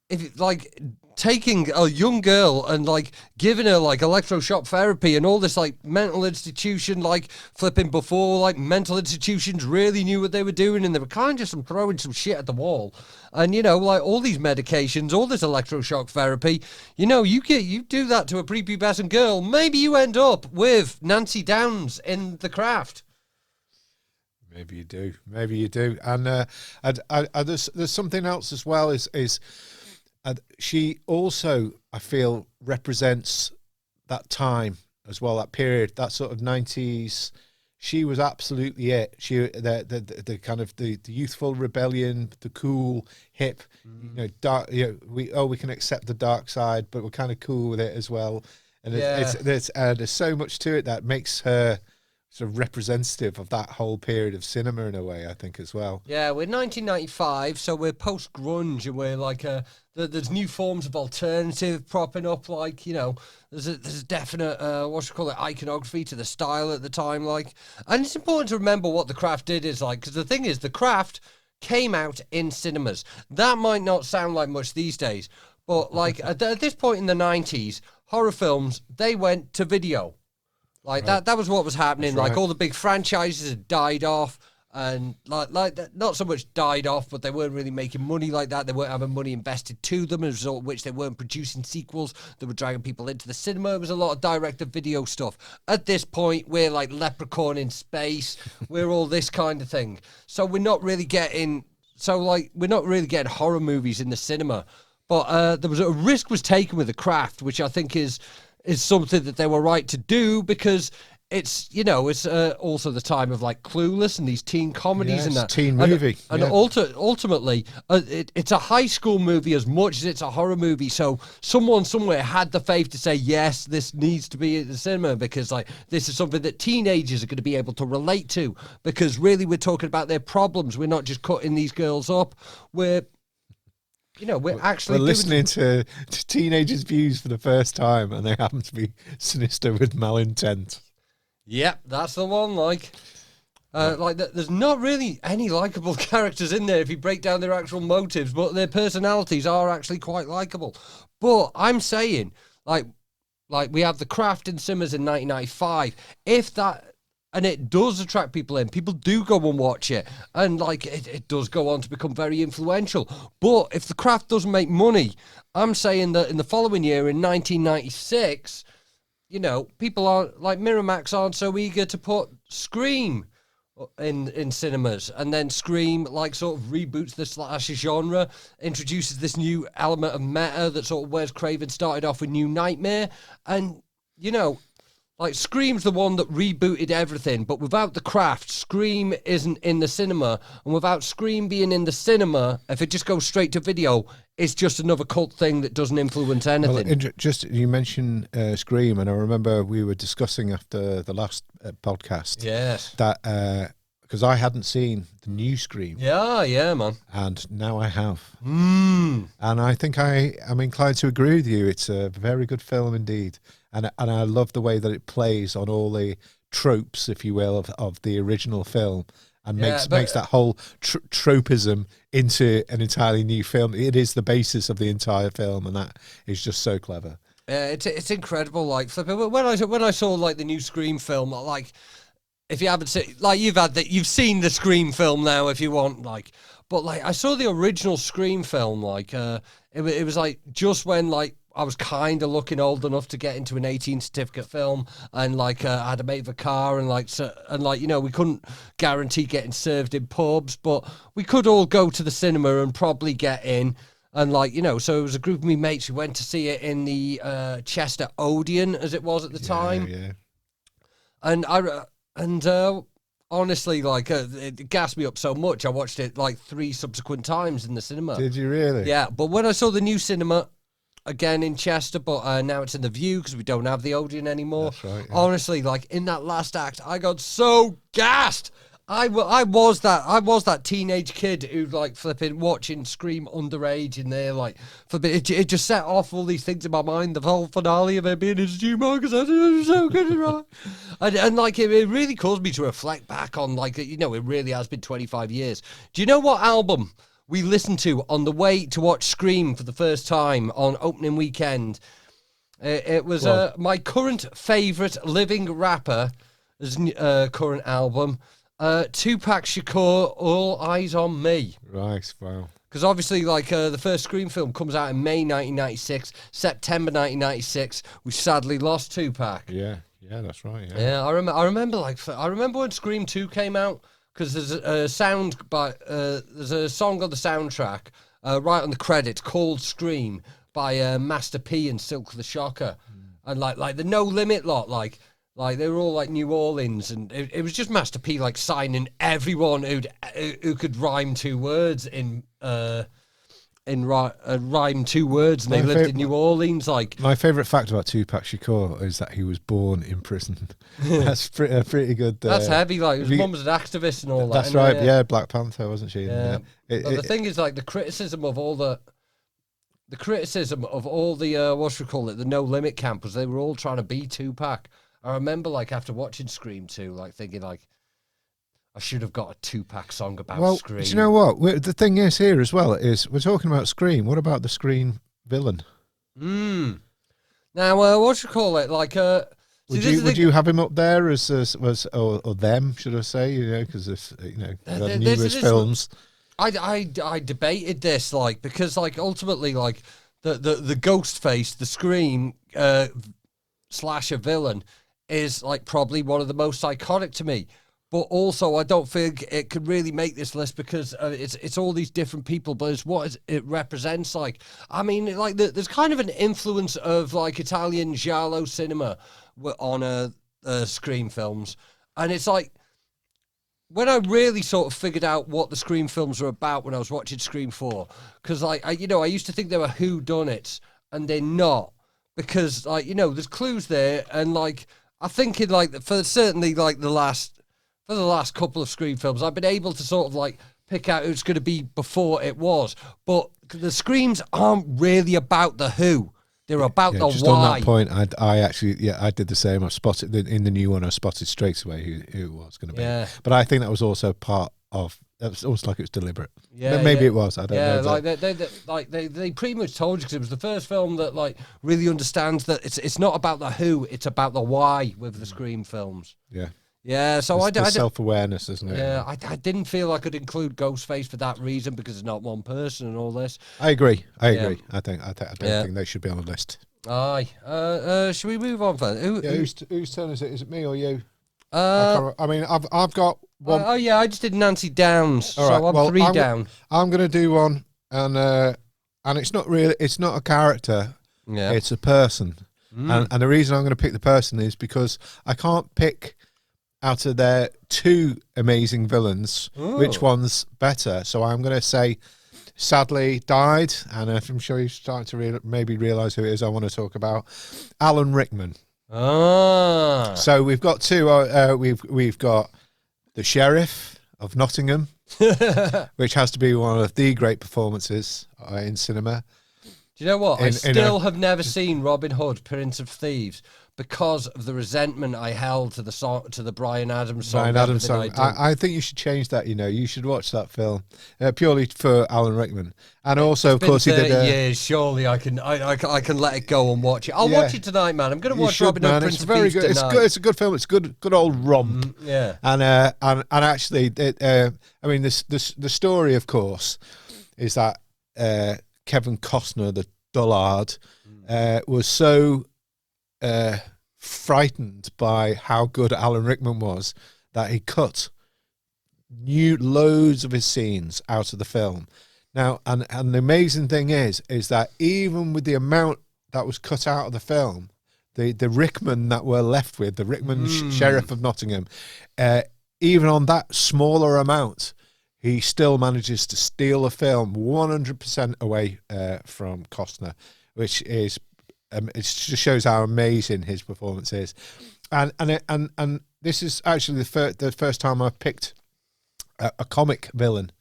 if like taking a young girl and like giving her like electroshock therapy and all this like mental institution, like flipping before like mental institutions really knew what they were doing and they were kind of throwing some shit at the wall, and like all these medications, all this electroshock therapy, you do that to a prepubescent girl, maybe you end up with Nancy Downs in The Craft. Maybe you do, and there's something else as well. Is she also, I feel, represents that time as well, that period, that sort of 90s. She was absolutely it. She the kind of the youthful rebellion, the cool, hip, dark. We can accept the dark side, but we're kind of cool with it as well. And there's so much to it that makes her sort of representative of that whole period of cinema in a way, I think, as well. Yeah, we're 1995, so we're post-grunge, and we're like there's new forms of alternative propping up, like, there's a definite, iconography to the style at the time, like, and it's important to remember what The Craft did is like, because the thing is, The Craft came out in cinemas. That might not sound like much these days, but like at this point in the 90s, horror films, they went to video. Like that was what was happening. That's like all the big franchises had died off, and like not so much died off, but they weren't really making money like that. They weren't having money invested to them, as a result of which they weren't producing sequels that were dragging people into the cinema. It was a lot of direct-to-video stuff. At this point, we're like Leprechaun in space. We're all this kind of thing. So we're not really getting horror movies in the cinema. But there was a risk was taken with The Craft, which I think is is something that they were right to do, because it's, you know, it's also the time of like Clueless and these teen comedies and that. Teen movie. And ultimately, it's a high school movie as much as it's a horror movie. So someone somewhere had the faith to say, yes, this needs to be at the cinema, because like this is something that teenagers are going to be able to relate to, because really we're talking about their problems. We're not just cutting these girls up. We're actually listening to teenagers' views for the first time, and they happen to be sinister with malintent. Yep, that's the one. There's not really any likable characters in there if you break down their actual motives, but their personalities are actually quite likable. But I'm saying, like we have The Craft in cinemas in 1995. And it does attract people in. People do go and watch it. And, like, it does go on to become very influential. But if The Craft doesn't make money, I'm saying that in the following year, in 1996, you know, people aren't, like, Miramax aren't so eager to put Scream in cinemas. And then Scream, like, sort of reboots the slasher genre, introduces this new element of meta that sort of Wes Craven started off with New Nightmare. And, you know, like, Scream's the one that rebooted everything, but without The Craft, Scream isn't in the cinema. And without Scream being in the cinema, if it just goes straight to video, it's just another cult thing that doesn't influence anything. Well, you mentioned Scream, and I remember we were discussing after the last podcast. Yes. That, because I hadn't seen the new Scream. Yeah, man. And now I have. And I think I'm inclined to agree with you. It's a very good film indeed. And I love the way that it plays on all the tropes, if you will, of the original film, and makes that whole tropism into an entirely new film. It is the basis of the entire film, and that is just so clever. It's incredible. Like, when I saw like the new Scream film, like, if you haven't seen, like, you've seen the Scream film now, if you want, like, but like I saw the original Scream film, like, it was like just when like I was kind of looking old enough to get into an 18 certificate film, and like I had a mate of a car, and like you know, we couldn't guarantee getting served in pubs, but we could all go to the cinema and probably get in. And like, you know, so it was a group of me mates who went to see it in the Chester Odeon, as it was at the time. Yeah. And honestly, like, it gassed me up so much, I watched it like 3 subsequent times in the cinema. Did you really? Yeah, but when I saw the new cinema, again in Chester, but now it's in the View because we don't have the Odeon anymore. That's right. Yeah. Honestly, like, in that last act, I got so gassed. I was that teenage kid who, like, flipping watching Scream underage in there, like, it just set off all these things in my mind. The whole finale of it being in Stu Marcus, it was so good, right? and like, it really caused me to reflect back on, like, you know, it really has been 25 years. Do you know what album we listened to on the way to watch Scream for the first time on opening weekend? It was my current favourite living rapper's current album, Tupac Shakur, All Eyes on Me. Right, wow. Because obviously, like, the first Scream film comes out in May 1996, September 1996, we sadly lost Tupac. Yeah, that's right. Yeah, I remember when Scream 2 came out, because there's a song on the soundtrack, right on the credits, called Scream, by Master P and Silk the Shocker. And like the No Limit lot, like they were all like New Orleans, and it was just Master P like signing everyone who could rhyme 2 words rhyme 2 words, and they lived in New Orleans. Like, my favourite fact about Tupac Shakur is that he was born in prison. That's pretty good. That's heavy. Like, his mum was an activist and all that. That's right. Yeah, Black Panther, wasn't she? Yeah. The thing is, like, the criticism of all the the No Limit campers, they were all trying to be Tupac. I remember, like, after watching Scream 2, like, thinking, like, I should have got a Tupac song about Scream. Do you know what? The thing is here as well is we're talking about Scream. What about the Scream villain? Now, like, would you have him up there as or them? Should I say? You know, because if you know numerous films. I debated this, like, because, like, ultimately, like, the ghost face, the Scream slasher villain is, like, probably one of the most iconic to me. but also I don't think it could really make this list because it's all these different people, but it's what it represents. Like, I mean, like there's kind of an influence of like Italian giallo cinema on Scream films, and it's like when I really sort of figured out what the Scream films were about when I was watching Scream 4, because like I used to think they were whodunits, and they're not, because like there's clues there, and like I think in like for certainly like the last couple of Scream films, I've been able to sort of like pick out who's going to be before it was. But the Screams aren't really about the who. They're about the just why. On that point, I actually, I did the same. I spotted in the new one. I spotted straight away who it was going to be. Yeah. But I think that was also part of. It was almost like it was deliberate. Yeah, maybe it was. I don't know. Like they pretty much told you, because it was the first film that like really understands that it's not about the who, it's about the why with the Scream films. Yeah. Yeah, so I self-awareness, isn't it? Yeah, I didn't feel I could include Ghostface for that reason, because it's not one person and all this. I agree. I don't think they should be on the list. Aye. Should we move on then? Whose turn is it? Is it me or you? I mean, I've got one. Oh yeah, I just did Nancy Downs, all right, so I'm 3 down. I'm going to do one, and it's not really. It's not a character. Yeah. It's a person, and the reason I'm going to pick the person is because I can't pick out of their 2 amazing villains, which one's better. So I'm going to say, sadly died, and I'm sure you're starting to maybe realise who it is I want to talk about, Alan Rickman. Ah. So we've got 2. We've got the Sheriff of Nottingham, which has to be one of the great performances in cinema. Do you know what? I still have never seen Robin Hood, Prince of Thieves, because of the resentment I held to the Bryan Adams song. Bryan Adams song. I think you should change that. You should watch that film purely for Alan Rickman, and also, of course, he did. Years, surely I can let it go and watch it. I'll watch it tonight, man. I'm going to watch Robin Hood, Prince of Thieves tonight. It's good. It's a good film. It's good old romp. Yeah. And actually, I mean, the story, of course, is that Kevin Costner, the dullard, was so frightened by how good Alan Rickman was that he cut loads of his scenes out of the film. Now, and the amazing thing is that even with the amount that was cut out of the film, the Rickman that we're left with, the Rickman Sheriff of Nottingham, even on that smaller amount, he still manages to steal a film 100% away from Costner, which is it just shows how amazing his performance is. And this is actually the first time I've picked a comic villain,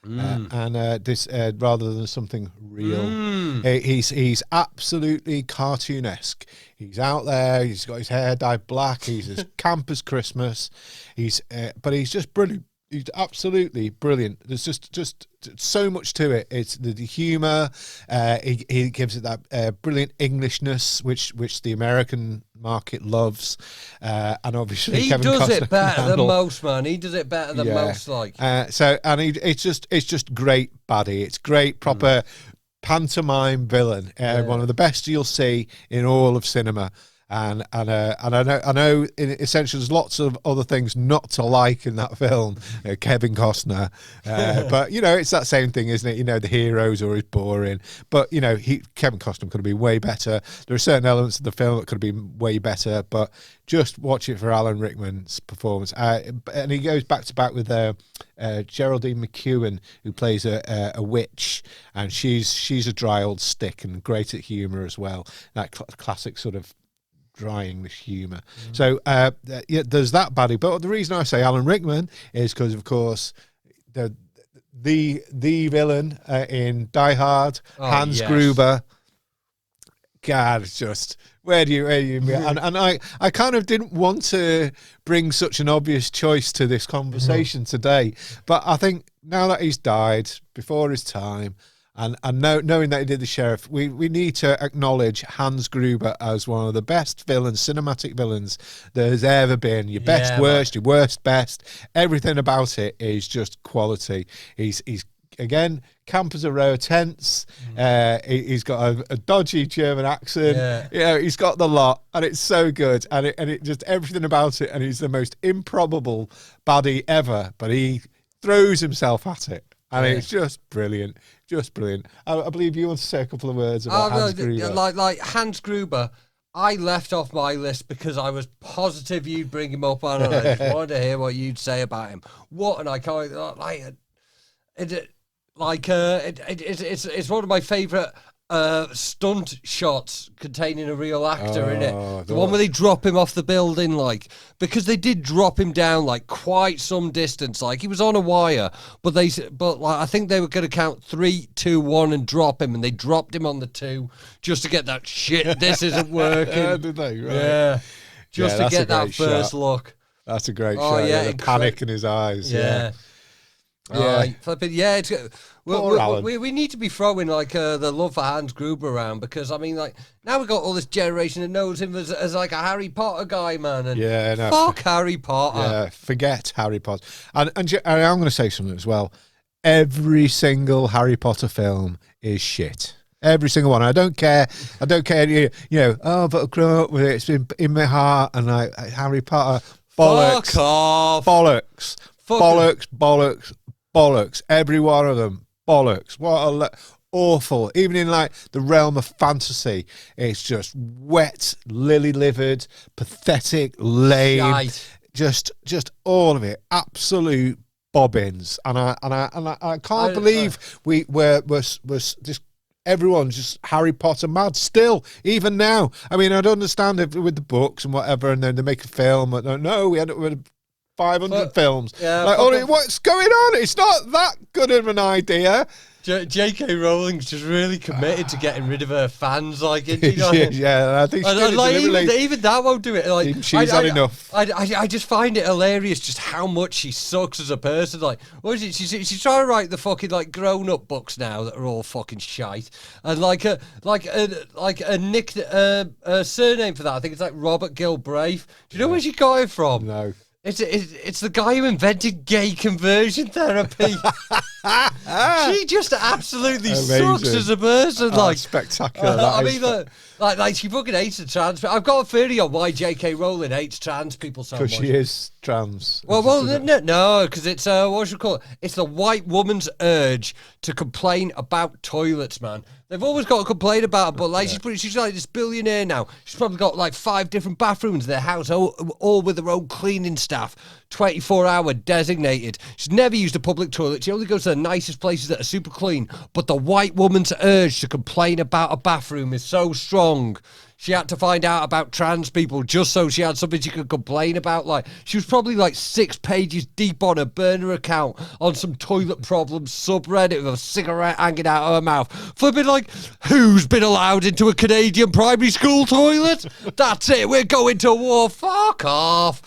and this rather than something real. He's absolutely cartoonesque. He's out there. He's got his hair dyed black. He's as camp as Christmas. But he's just brilliant. He's absolutely brilliant. There's just so much to it. It's the humour. He gives it that brilliant Englishness, which the American market loves, and obviously he Kevin does Costner it better than most, man. He does it better than most. Like it's just great baddie. It's great proper pantomime villain. One of the best you'll see in all of cinema. And I know in essentially there's lots of other things not to like in that film, Kevin Costner, but it's that same thing, isn't it? The heroes are always boring, but Kevin Costner could have been way better. There are certain elements of the film that could have been way better, but just watch it for Alan Rickman's performance, and he goes back to back with Geraldine McEwen, who plays a witch, and she's a dry old stick and great at humour as well. That classic sort of dry English humour. So there's that baddie. But the reason I say Alan Rickman is because, of course, the villain in Die Hard, Hans Gruber. God, it's just where do you and I kind of didn't want to bring such an obvious choice to this conversation today, but I think now that he's died before his time, and knowing that he did the sheriff, we need to acknowledge Hans Gruber as one of the best villains, cinematic villains there's ever been. Your best, worst, your worst, best. Everything about it is just quality. He's again, camp as a row of tents. He's got a dodgy German accent. Yeah. You know, he's got the lot, and it's so good, and it just everything about it. And he's the most improbable baddie ever, but he throws himself at it, and it's just brilliant, just brilliant. I believe you want to say a couple of words about Hans Gruber. Like Hans Gruber, I left off my list because I was positive you'd bring him up on, and I just wanted to hear what you'd say about him. What an iconic, it's one of my favourite stunt shots containing a real actor in it. The one where they drop him off the building, like, because they did drop him down like quite some distance. Like, he was on a wire, but I think they were going to count 3, 2, 1 and drop him, and they dropped him on the 2 just to get that shit. This isn't working. Did they? Right. Yeah, just to get that first shot. look. That's a great shot. Yeah, the panic in his eyes. Yeah. It's we need to be throwing like the love for Hans Gruber around, because I mean, like, now we've got all this generation that knows him as like a Harry Potter guy, man. And fuck Harry Potter. Yeah, forget Harry Potter. And I'm going to say something as well. Every single Harry Potter film is shit. Every single one. I don't care. You know. Oh, but I grew up with it. It's been in my heart. And like Harry Potter, bollocks, fuck off, bollocks, bollocks. Every one of them, bollocks. What awful. Even in like the realm of fantasy, it's just wet, lily-livered, pathetic, lame. Shite. Just all of it. Absolute bobbins. And I can't believe we're just. Everyone's just Harry Potter mad still, even now. I mean, I'd understand it with the books and whatever, and then they make a film. No, we end up with 500 films. Yeah, like, what's going on? It's not that good of an idea. J.K. Rowling's just really committed to getting rid of her fans, like, you know? I think even that won't do it. Like, she's had enough. I just find it hilarious just how much she sucks as a person. Like, what is it? She's trying to write the fucking like grown-up books now that are all fucking shite, and like a surname for that. I think it's like Robert Gilbrave. Do you know where she got it from? No. It's the guy who invented gay conversion therapy. She just absolutely sucks as a person. Like, spectacular. I mean, like she fucking hates the trans. I've got a theory on why J.K. Rowling hates trans people so much. Because she is trans. Well, no, because it's what should we call it? It's the white woman's urge to complain about toilets, man. They've always got to complain about it, but like she's like this billionaire now. She's probably got like 5 different bathrooms in their house, all with her own cleaning staff, 24-hour designated. She's never used a public toilet. She only goes to the nicest places that are super clean. But the white woman's urge to complain about a bathroom is so strong. She had to find out about trans people just so she had something she could complain about. Like, she was probably like 6 pages deep on her burner account on some toilet problems subreddit with a cigarette hanging out of her mouth. Flipping like, who's been allowed into a Canadian primary school toilet? That's it, we're going to war. Fuck off.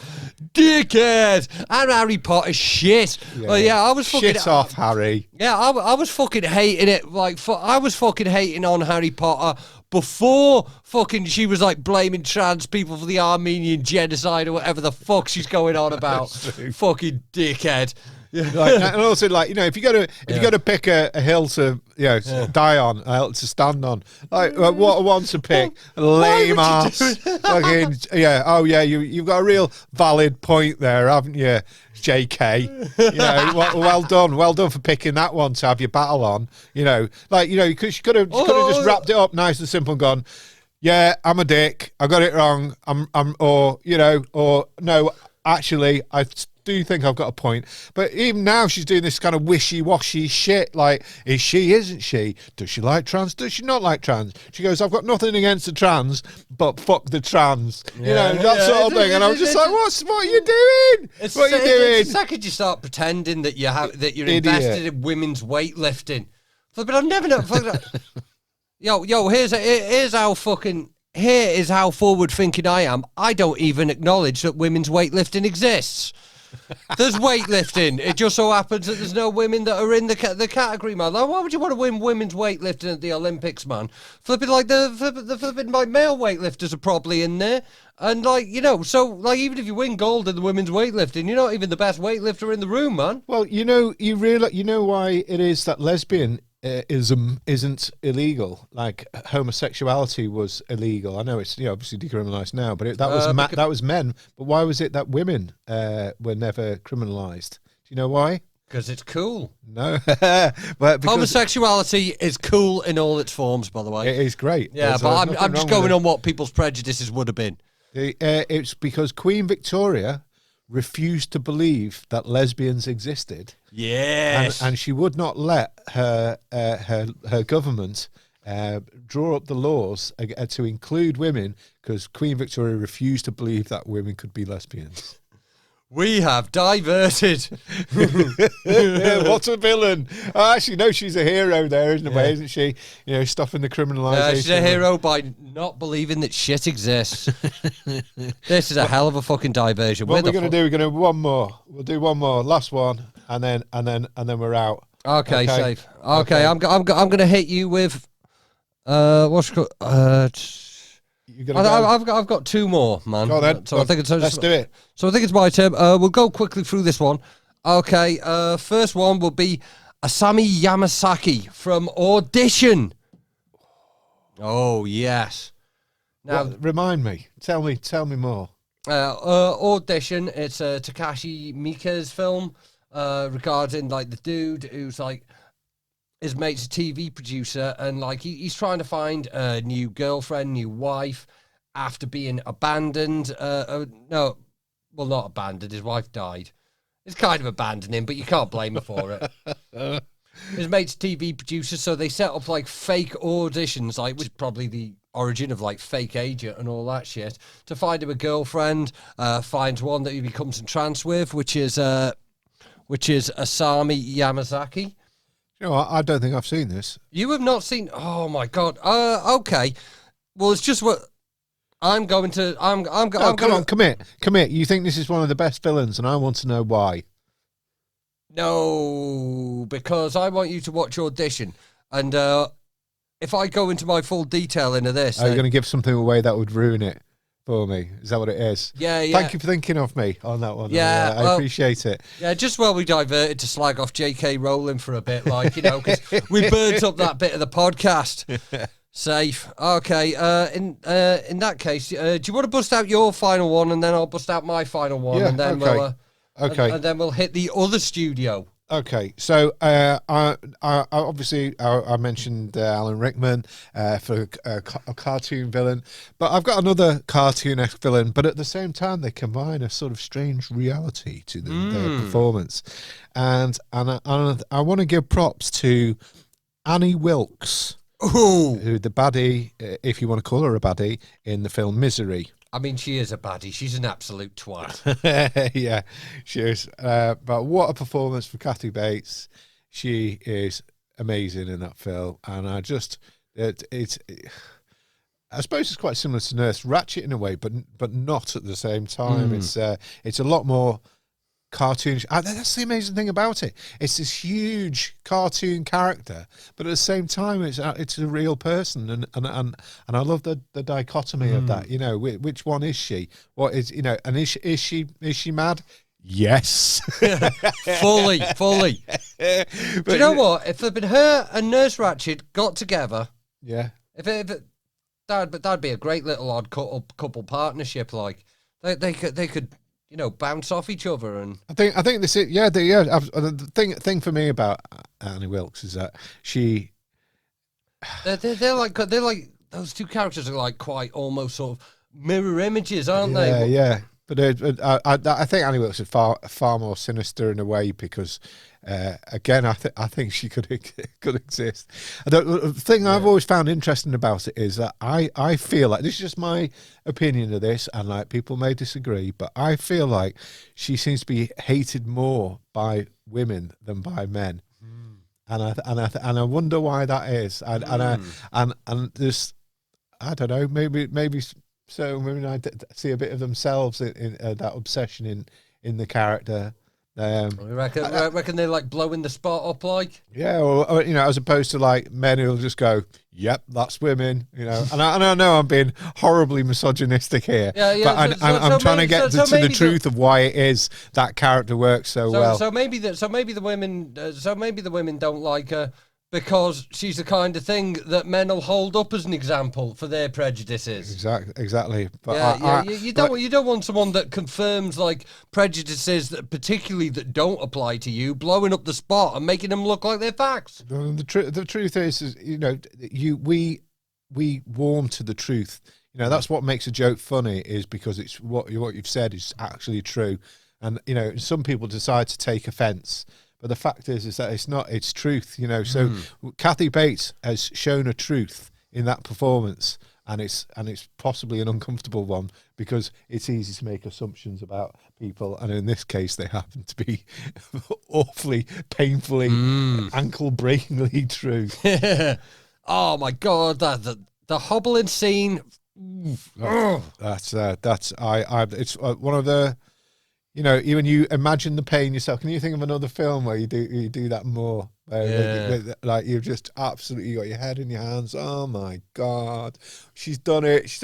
Dickhead. And Harry Potter shit. I was fucking shit off Harry. Yeah, I was fucking hating it. Like, I was fucking hating on Harry Potter before fucking she was like blaming trans people for the Armenian genocide or whatever the fuck she's going on about. Fucking dickhead. Like, and also, like, you know, if you got to pick a hill to die on, a hill to stand on, like what one to pick, lame ass, fucking you've got a real valid point there, haven't you, JK? You know, well done for picking that one to have your battle on. You know, like, you know, because she could have just wrapped it up nice and simple and gone, yeah, I'm a dick, I got it wrong, or no, actually, I do think I've got a point. But even now she's doing this kind of wishy-washy shit, like, is she, isn't she? Does she like trans? Does she not like trans? She goes, I've got nothing against the trans, but fuck the trans. You know, that sort of thing. And I'm just like, what are you doing? What are you doing? It's the second you start pretending that you're invested in women's weightlifting. But I've never known. Yo, here's how forward thinking I am. I don't even acknowledge that women's weightlifting exists. There's weightlifting. It just so happens that there's no women that are in the category, man. Like, why would you want to win women's weightlifting at the Olympics, man? Flipping like the flipping like male weightlifters are probably in there, and like so like even if you win gold in the women's weightlifting, you're not even the best weightlifter in the room, man. Well, you know why it is that lesbian isn't illegal. Like homosexuality was illegal. I know it's obviously decriminalised now, but that was men. But why was it that women were never criminalised? Do you know why? Because it's cool. No, but homosexuality is cool in all its forms. By the way, it is great. Yeah, but I'm just going on what people's prejudices would have been. It's because Queen Victoria refused to believe that lesbians existed. Yes, and she would not let her government draw up the laws to include women because Queen Victoria refused to believe that women could be lesbians. We have diverted. What a villain! Actually, no, she's a hero there, isn't she? Stopping the criminalisation. She's a hero by not believing that shit exists. This is a hell of a fucking diversion. What we're going to do? We're going to do one more. We'll do one more, last one, and then we're out. Okay. Safe. Okay. I'm going to hit you with what's it called? I've got two more, man. Go on, then. So I think let's do it. So I think it's my turn. We'll go quickly through this one. Okay. First one will be Asami Yamasaki from Audition. Oh yes. Now remind me. Tell me more. Audition. It's Takashi Miike's film regarding like the dude who's like his mate's a TV producer, and like he's trying to find a new girlfriend, new wife, after being abandoned. No, well, not abandoned. His wife died. It's kind of abandoning, but you can't blame her for it. His mate's TV producer, so they set up like fake auditions, like which is probably the origin of like fake agent and all that shit, to find him a girlfriend. Finds one that he becomes entranced with, which is Asami Yamasaki. I don't think I've seen this. You have not seen? Oh my god. Okay. Well, it's just what I'm going to. Commit. You think this is one of the best villains, and I want to know why. No, because I want you to watch Audition, and if I go into my full detail into this, are you going to give something away that would ruin it for me? Is that what it is? Yeah. Thank you for thinking of me on that one. Yeah, I appreciate it. Yeah, just while we diverted to slag off J.K. Rowling for a bit, because we burnt up that bit of the podcast. Safe. Okay. In that case, do you want to bust out your final one, and then I'll bust out my final one, and then and then we'll hit the other studio. Okay, so I mentioned Alan Rickman for a cartoon villain, but I've got another cartoon-esque villain, but at the same time they combine a sort of strange reality to their performance, and I want to give props to Annie Wilkes, who the baddie, if you want to call her a baddie, in the film Misery. I mean, she is a baddie. She's an absolute twat. Yeah, she is. But what a performance from Kathy Bates. She is amazing in that film. And I suppose it's quite similar to Nurse Ratched in a way, but not at the same time. It's a lot more cartoon. That's the amazing thing about it. It's this huge cartoon character, but at the same time, it's a real person, and I love the dichotomy of that. Which one is she? What is and is she mad? Yes, fully. Do you know what? If her and Nurse Ratched got together, yeah, that'd be a great little odd couple partnership. Like they could. Bounce off each other, and I think this is the thing for me about Annie Wilkes is that they're like those two characters are like quite almost sort of mirror images, aren't they? Yeah. But I think Annie Wilkes is far more sinister in a way because, again, I think she could exist. The thing I've always found interesting about it is that I feel like, this is just my opinion of this, and like people may disagree, but I feel like she seems to be hated more by women than by men, and I wonder why that is, and there's, I don't know, maybe. So women, I see a bit of themselves in that obsession in the character. I reckon they're like blowing the spot up, like. Yeah, or as opposed to like men who'll just go, "Yep, that's women," And I know I'm being horribly misogynistic here, but I'm trying to get to the truth of why it is that character works so well. So maybe the women don't like her because she's the kind of thing that men will hold up as an example for their prejudices. Exactly. But you don't want someone that confirms like prejudices that particularly that don't apply to you, blowing up the spot and making them look like they're facts. The truth is we warm to the truth. That's what makes a joke funny, is because it's what you've said is actually true, and some people decide to take offence. But the fact is that it's not, it's truth, So Kathy Bates has shown a truth in that performance, and it's possibly an uncomfortable one because it's easy to make assumptions about people, and in this case they happen to be awfully, painfully, ankle-breakingly true. Oh my God, the hobbling scene. It's one of the. When you imagine the pain yourself, can you think of another film where you do that more? Like you've just absolutely got your head in your hands. Oh my God, she's done it. She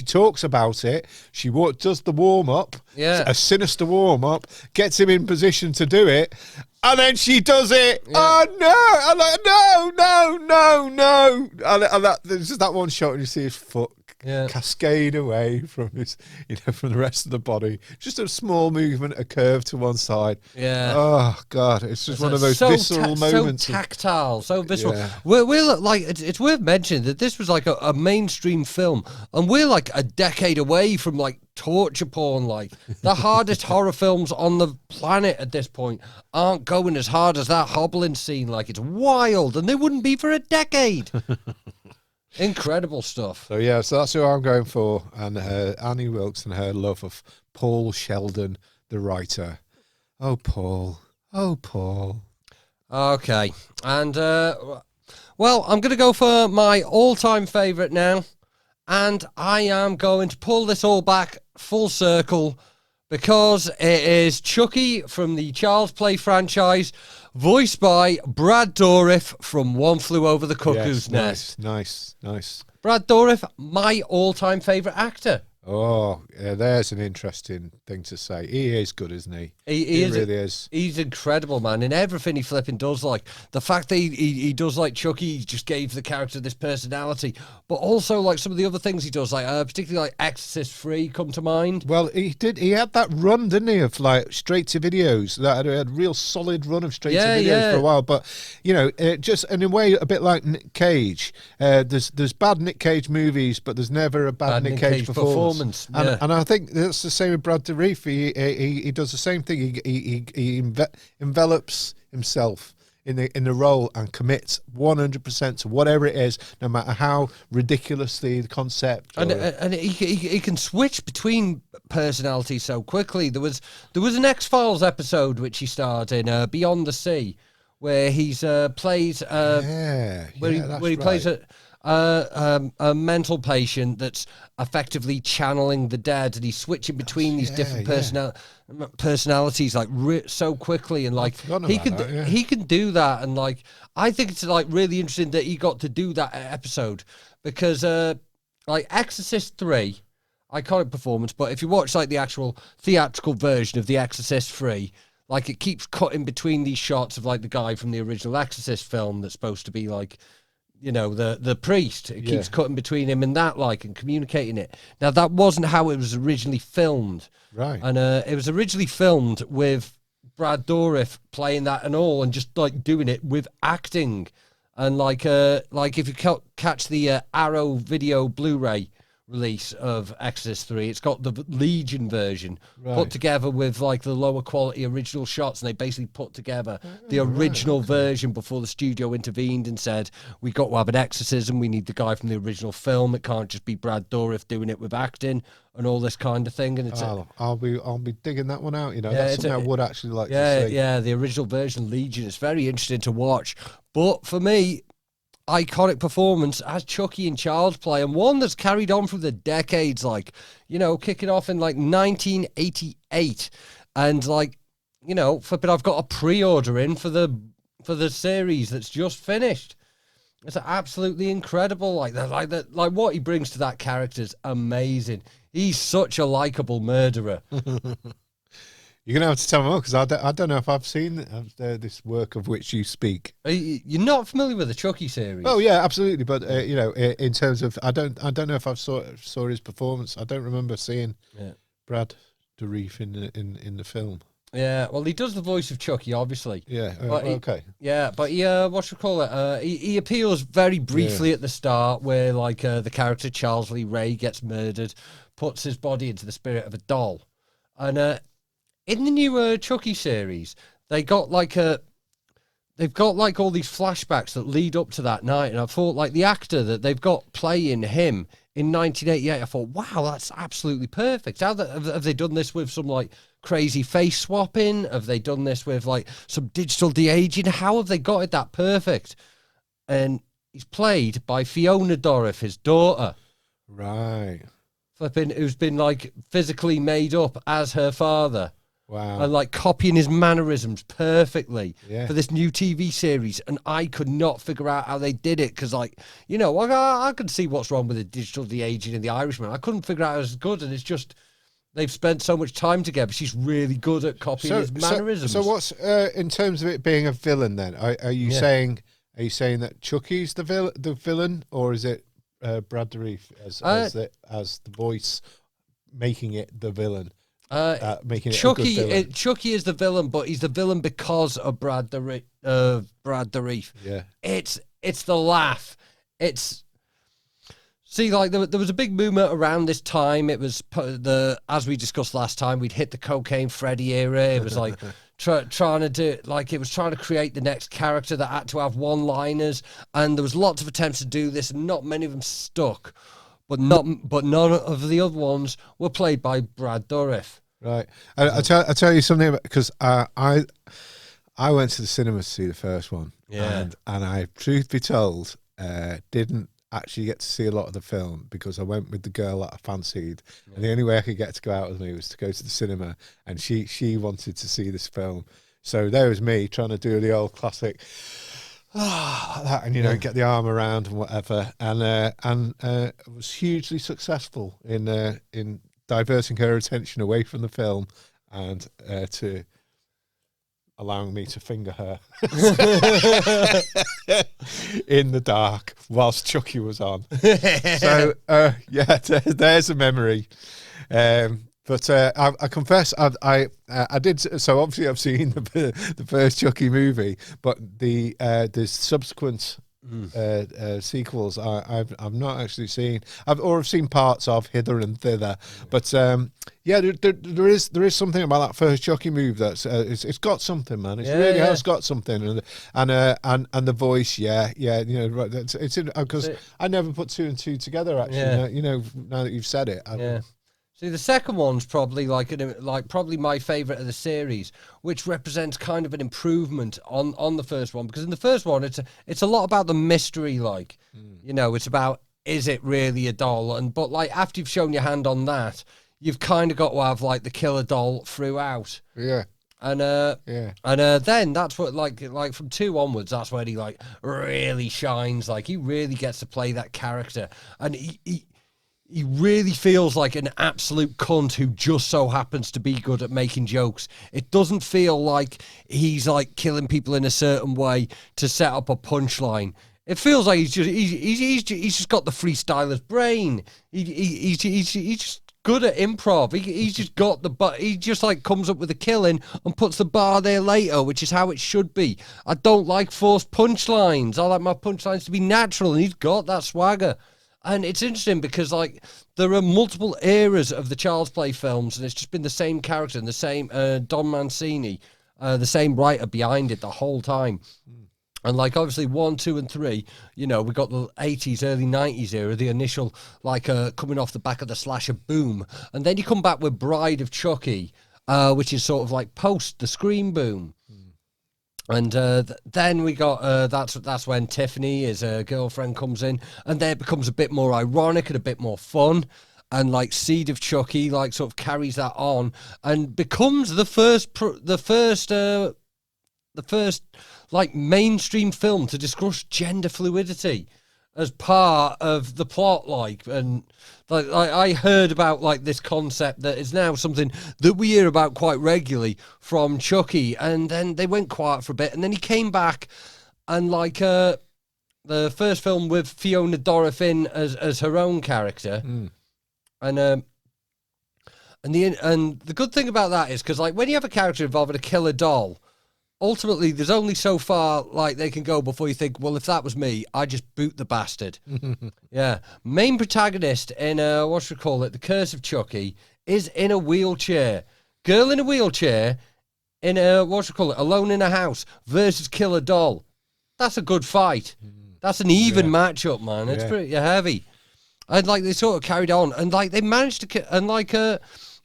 talks about it. She does the warm up. Yeah, a sinister warm up, gets him in position to do it, and then she does it. Yeah. Oh no! I'm like no. And there's just that one shot and you see his foot. Yeah. Cascade away from his, from the rest of the body. Just a small movement, a curve to one side. Yeah. Oh God, it's just one of those visceral moments. So tactile, so visceral. Yeah. We're like, it's worth mentioning that this was like a mainstream film, and we're like a decade away from like torture porn. Like the hardest horror films on the planet at this point aren't going as hard as that hobbling scene. Like it's wild, and they wouldn't be for a decade. Incredible stuff. So that's who I'm going for, and Annie Wilkes and her love of Paul Sheldon, the writer. Oh, Paul. Okay, and well, I'm going to go for my all-time favourite now, and I am going to pull this all back full circle because it is Chucky from the Child's Play franchise, voiced by Brad Dourif from One Flew Over the Cuckoo's Nest. Nice. Brad Dourif, my all-time favourite actor. Oh, there's an interesting thing to say. He is good, isn't he? He really is. He's incredible, man. In everything he flipping does, like the fact that he does like Chucky, he just gave the character this personality. But also like some of the other things he does, like particularly like Exorcist 3 come to mind. Well, he had that run, didn't he, of like straight to videos. That had a real solid run of straight to videos for a while. But just in a way, a bit like Nick Cage. There's bad Nick Cage movies, but there's never a bad Nick Cage performance. And I think that's the same with Brad Dourif. He does the same thing. He envelops himself in the role and commits 100% to whatever it is, no matter how ridiculously the concept. And he can switch between personalities so quickly. There was an X-Files episode which he starred in, Beyond the Sea, where he plays plays a mental patient that's effectively channeling the dead, and he's switching between these different personalities like so quickly, and like he can do that, and like I think it's like really interesting that he got to do that episode because like Exorcist 3, iconic performance, but if you watch like the actual theatrical version of The Exorcist 3, like it keeps cutting between these shots of like the guy from the original Exorcist film that's supposed to be like, the priest. It keeps cutting between him and that, like, and communicating it. Now, that wasn't how it was originally filmed. Right. And it was originally filmed with Brad Dourif playing that and all, and just, like, doing it with acting. And, like if you catch the Arrow video Blu-ray release of Exorcist 3, it's got the Legion version put together with like the lower quality original shots, and they basically put together the original version before the studio intervened and said, we got to have an exorcism, we need the guy from the original film, it can't just be Brad Dourif doing it with acting and all this kind of thing. And it's I'll be digging that one out, that's something I would actually like to see. The original version Legion is very interesting to watch, but for me, iconic performance as Chucky in Child's Play, and one that's carried on through the decades, like, kicking off in like 1988 And like, you know, but I've got a pre-order in for the series that's just finished. It's absolutely incredible. Like what he brings to that character is amazing. He's such a likable murderer. You're going to have to tell me more, because I don't know if I've seen this work of which you speak. You're not familiar with the Chucky series? Oh yeah, absolutely. But you know, in terms of, I don't know if I saw his performance. I don't remember seeing Brad Dourif in the film. Yeah, well, he does the voice of Chucky, obviously. Yeah, okay. Yeah, but he, what should we call it? He appears very briefly at the start, where like the character Charles Lee Ray gets murdered, puts his body into the spirit of a doll, and in the new Chucky series, they've got like all these flashbacks that lead up to that night, and I thought like the actor that they've got playing him in 1988, I thought, wow, that's absolutely perfect. How have they done this with some like crazy face swapping? Have they done this with like some digital de-aging? How have they got it that perfect? And he's played by Fiona Dourif, his daughter. Right. Who's been like physically made up as her father. Wow. And like copying his mannerisms perfectly Yeah. for this new TV series. And I could not figure out how they did it, because like, you know, I can see what's wrong with the digital de-aging in The Irishman. I couldn't figure out how it's good, and it's just they've spent so much time together. She's really good at copying his mannerisms. So what's in terms of it being a villain then? Are you saying that Chucky's the villain, or is it Brad Dourif as the voice making it the villain? Making it Chucky, a good villain? Chucky is the villain, but he's the villain because of Brad Dourif. Yeah, it's the laugh. See, like there was a big movement around this time. It was as we discussed last time, we'd hit the Cocaine Freddy era. It was like trying to create the next character that had to have one-liners, and there was lots of attempts to do this, and not many of them stuck. But none of the other ones were played by Brad Dourif. Right. I'll tell you something, because I went to the cinema to see the first one. Yeah. And I, truth be told, didn't actually get to see a lot of the film, because I went with the girl that I fancied, and the only way I could get to go out with me was to go to the cinema, and she wanted to see this film. So there was me trying to do the old classic that, and you know, get the arm around and whatever, and was hugely successful in diverting her attention away from the film and to allowing me to finger her in the dark whilst Chucky was on. So yeah, there's a memory. But I confess, I did. So obviously, I've seen the first Chucky movie, but the subsequent sequels I've not actually seen. I've seen parts of hither and thither. But yeah, there is something about that first Chucky movie that's it's got something, man. It really has got something, and the voice, you know, right, it's because I never put two and two together. Actually, you know, now that you've said it, See, the second one's probably probably my favourite of the series, which represents kind of an improvement on the first one, because in the first one it's a lot about the mystery, you know, it's about, is it really a doll? But like after you've shown your hand on that, you've kind of got to have like the killer doll throughout. Yeah. And then that's what like from 2 onwards, that's when he like really shines. Like he really gets to play that character, and he really feels like an absolute cunt who just so happens to be good at making jokes. It doesn't feel like he's like killing people in a certain way to set up a punchline. It feels like he's just got the freestyler's brain. He's just good at improv. He's just got he just like comes up with a killing and puts the bar there later, which is how it should be. I don't like forced punchlines. I like my punchlines to be natural, and he's got that swagger. And it's interesting because, like, there are multiple eras of the Child's Play films, and it's just been the same character and the same Don Mancini, the same writer behind it the whole time. And, like, obviously 1, 2, and 3, you know, we got the 80s, early 90s era, the initial, like, coming off the back of the slasher boom. And then you come back with Bride of Chucky, which is sort of like post the Scream boom. And then we got that's when Tiffany, his girlfriend, comes in, and then it becomes a bit more ironic and a bit more fun. and like Seed of Chucky like sort of carries that on and becomes the first like mainstream film to discuss gender fluidity as part of the plot. And I heard about like this concept that is now something that we hear about quite regularly from Chucky, and then they went quiet for a bit, and then he came back and like the first film with Fiona Dorothy as her own character. And the good thing about that is because like when you have a character involving a killer doll, ultimately there's only so far like they can go before you think, well, if that was me, I'd just boot the bastard. Yeah. Main protagonist in The Curse of Chucky is in a wheelchair. Girl in a wheelchair in alone in a house versus killer doll. That's a good fight. That's an even matchup, man. It's pretty heavy. And like they sort of carried on, and like they managed to, and like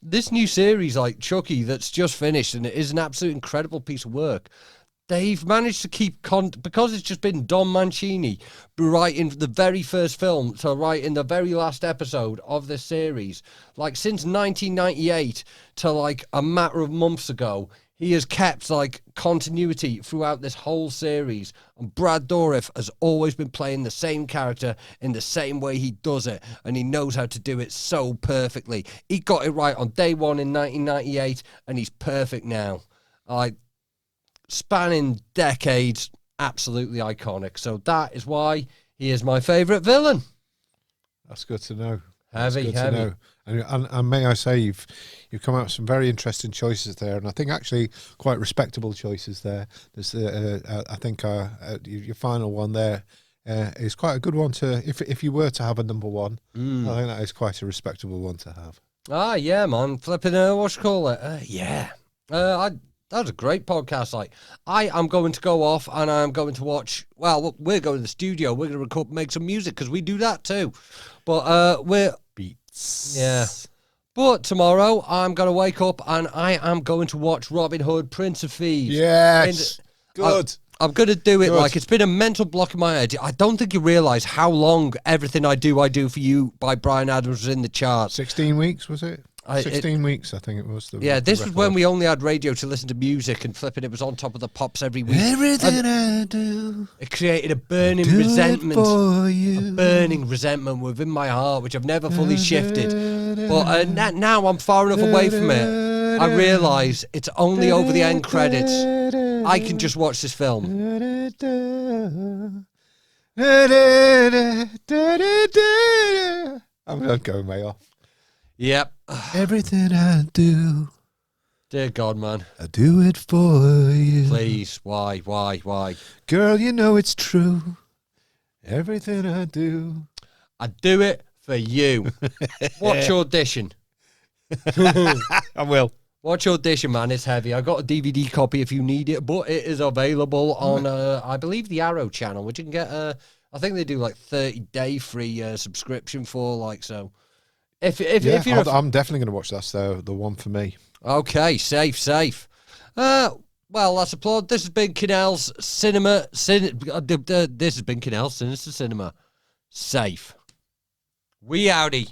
this new series like Chucky that's just finished, and it is an absolute incredible piece of work. They've managed to keep because it's just been Don Mancini writing the very first film to write in the very last episode of this series. Like since 1998 to like a matter of months ago, he has kept like continuity throughout this whole series. And Brad Dourif has always been playing the same character in the same way he does it. And he knows how to do it so perfectly. He got it right on day one in 1998 and he's perfect now. Like spanning decades, absolutely iconic. So that is why he is my favourite villain. That's good to know. Heavy. To know. And may I say, you've come out with some very interesting choices there, and I think actually quite respectable choices there. There's, I think, your final one there is quite a good one to. If you were to have a number one, I think that is quite a respectable one to have. Ah, yeah, man, flipping that was a great podcast. Like, I am going to go off and I'm going to watch. Well, look, we're going to the studio. We're going to record, make some music because we do that too. But we're beats. Yeah. But tomorrow I'm going to wake up and I am going to watch Robin Hood, Prince of Thieves. Yes. Good. I'm going to do it. Like, it's been a mental block in my head. I don't think you realise how long Everything I Do For You by Bryan Adams was in the charts. 16 weeks, was it? 16 weeks, I think it was. This was when we only had radio to listen to music, and flipping it was on top of the pops every week. Everything I do, it created a burning resentment, a burning resentment within my heart, which I've never fully shifted. But now I'm far enough away from it. I realise it's only over the end credits I can just watch this film. I'm not going way off. Yep. Everything I do, dear God, man, I do it for you. Please, why? Girl, you know it's true. Everything I do, I do it for you. Watch Audition. I will. Watch Audition, man. It's heavy. I got a DVD copy if you need it, but it is available on, I believe, the Arrow channel, which you can get. I think they do like 30-day free subscription for, like, so. If you're, I'm definitely going to watch that. The one for me. Okay, safe. Well, that's applaud. This has been Kinell's Cinema. This has been Kinell's Sinister Cinema. Safe. We outie.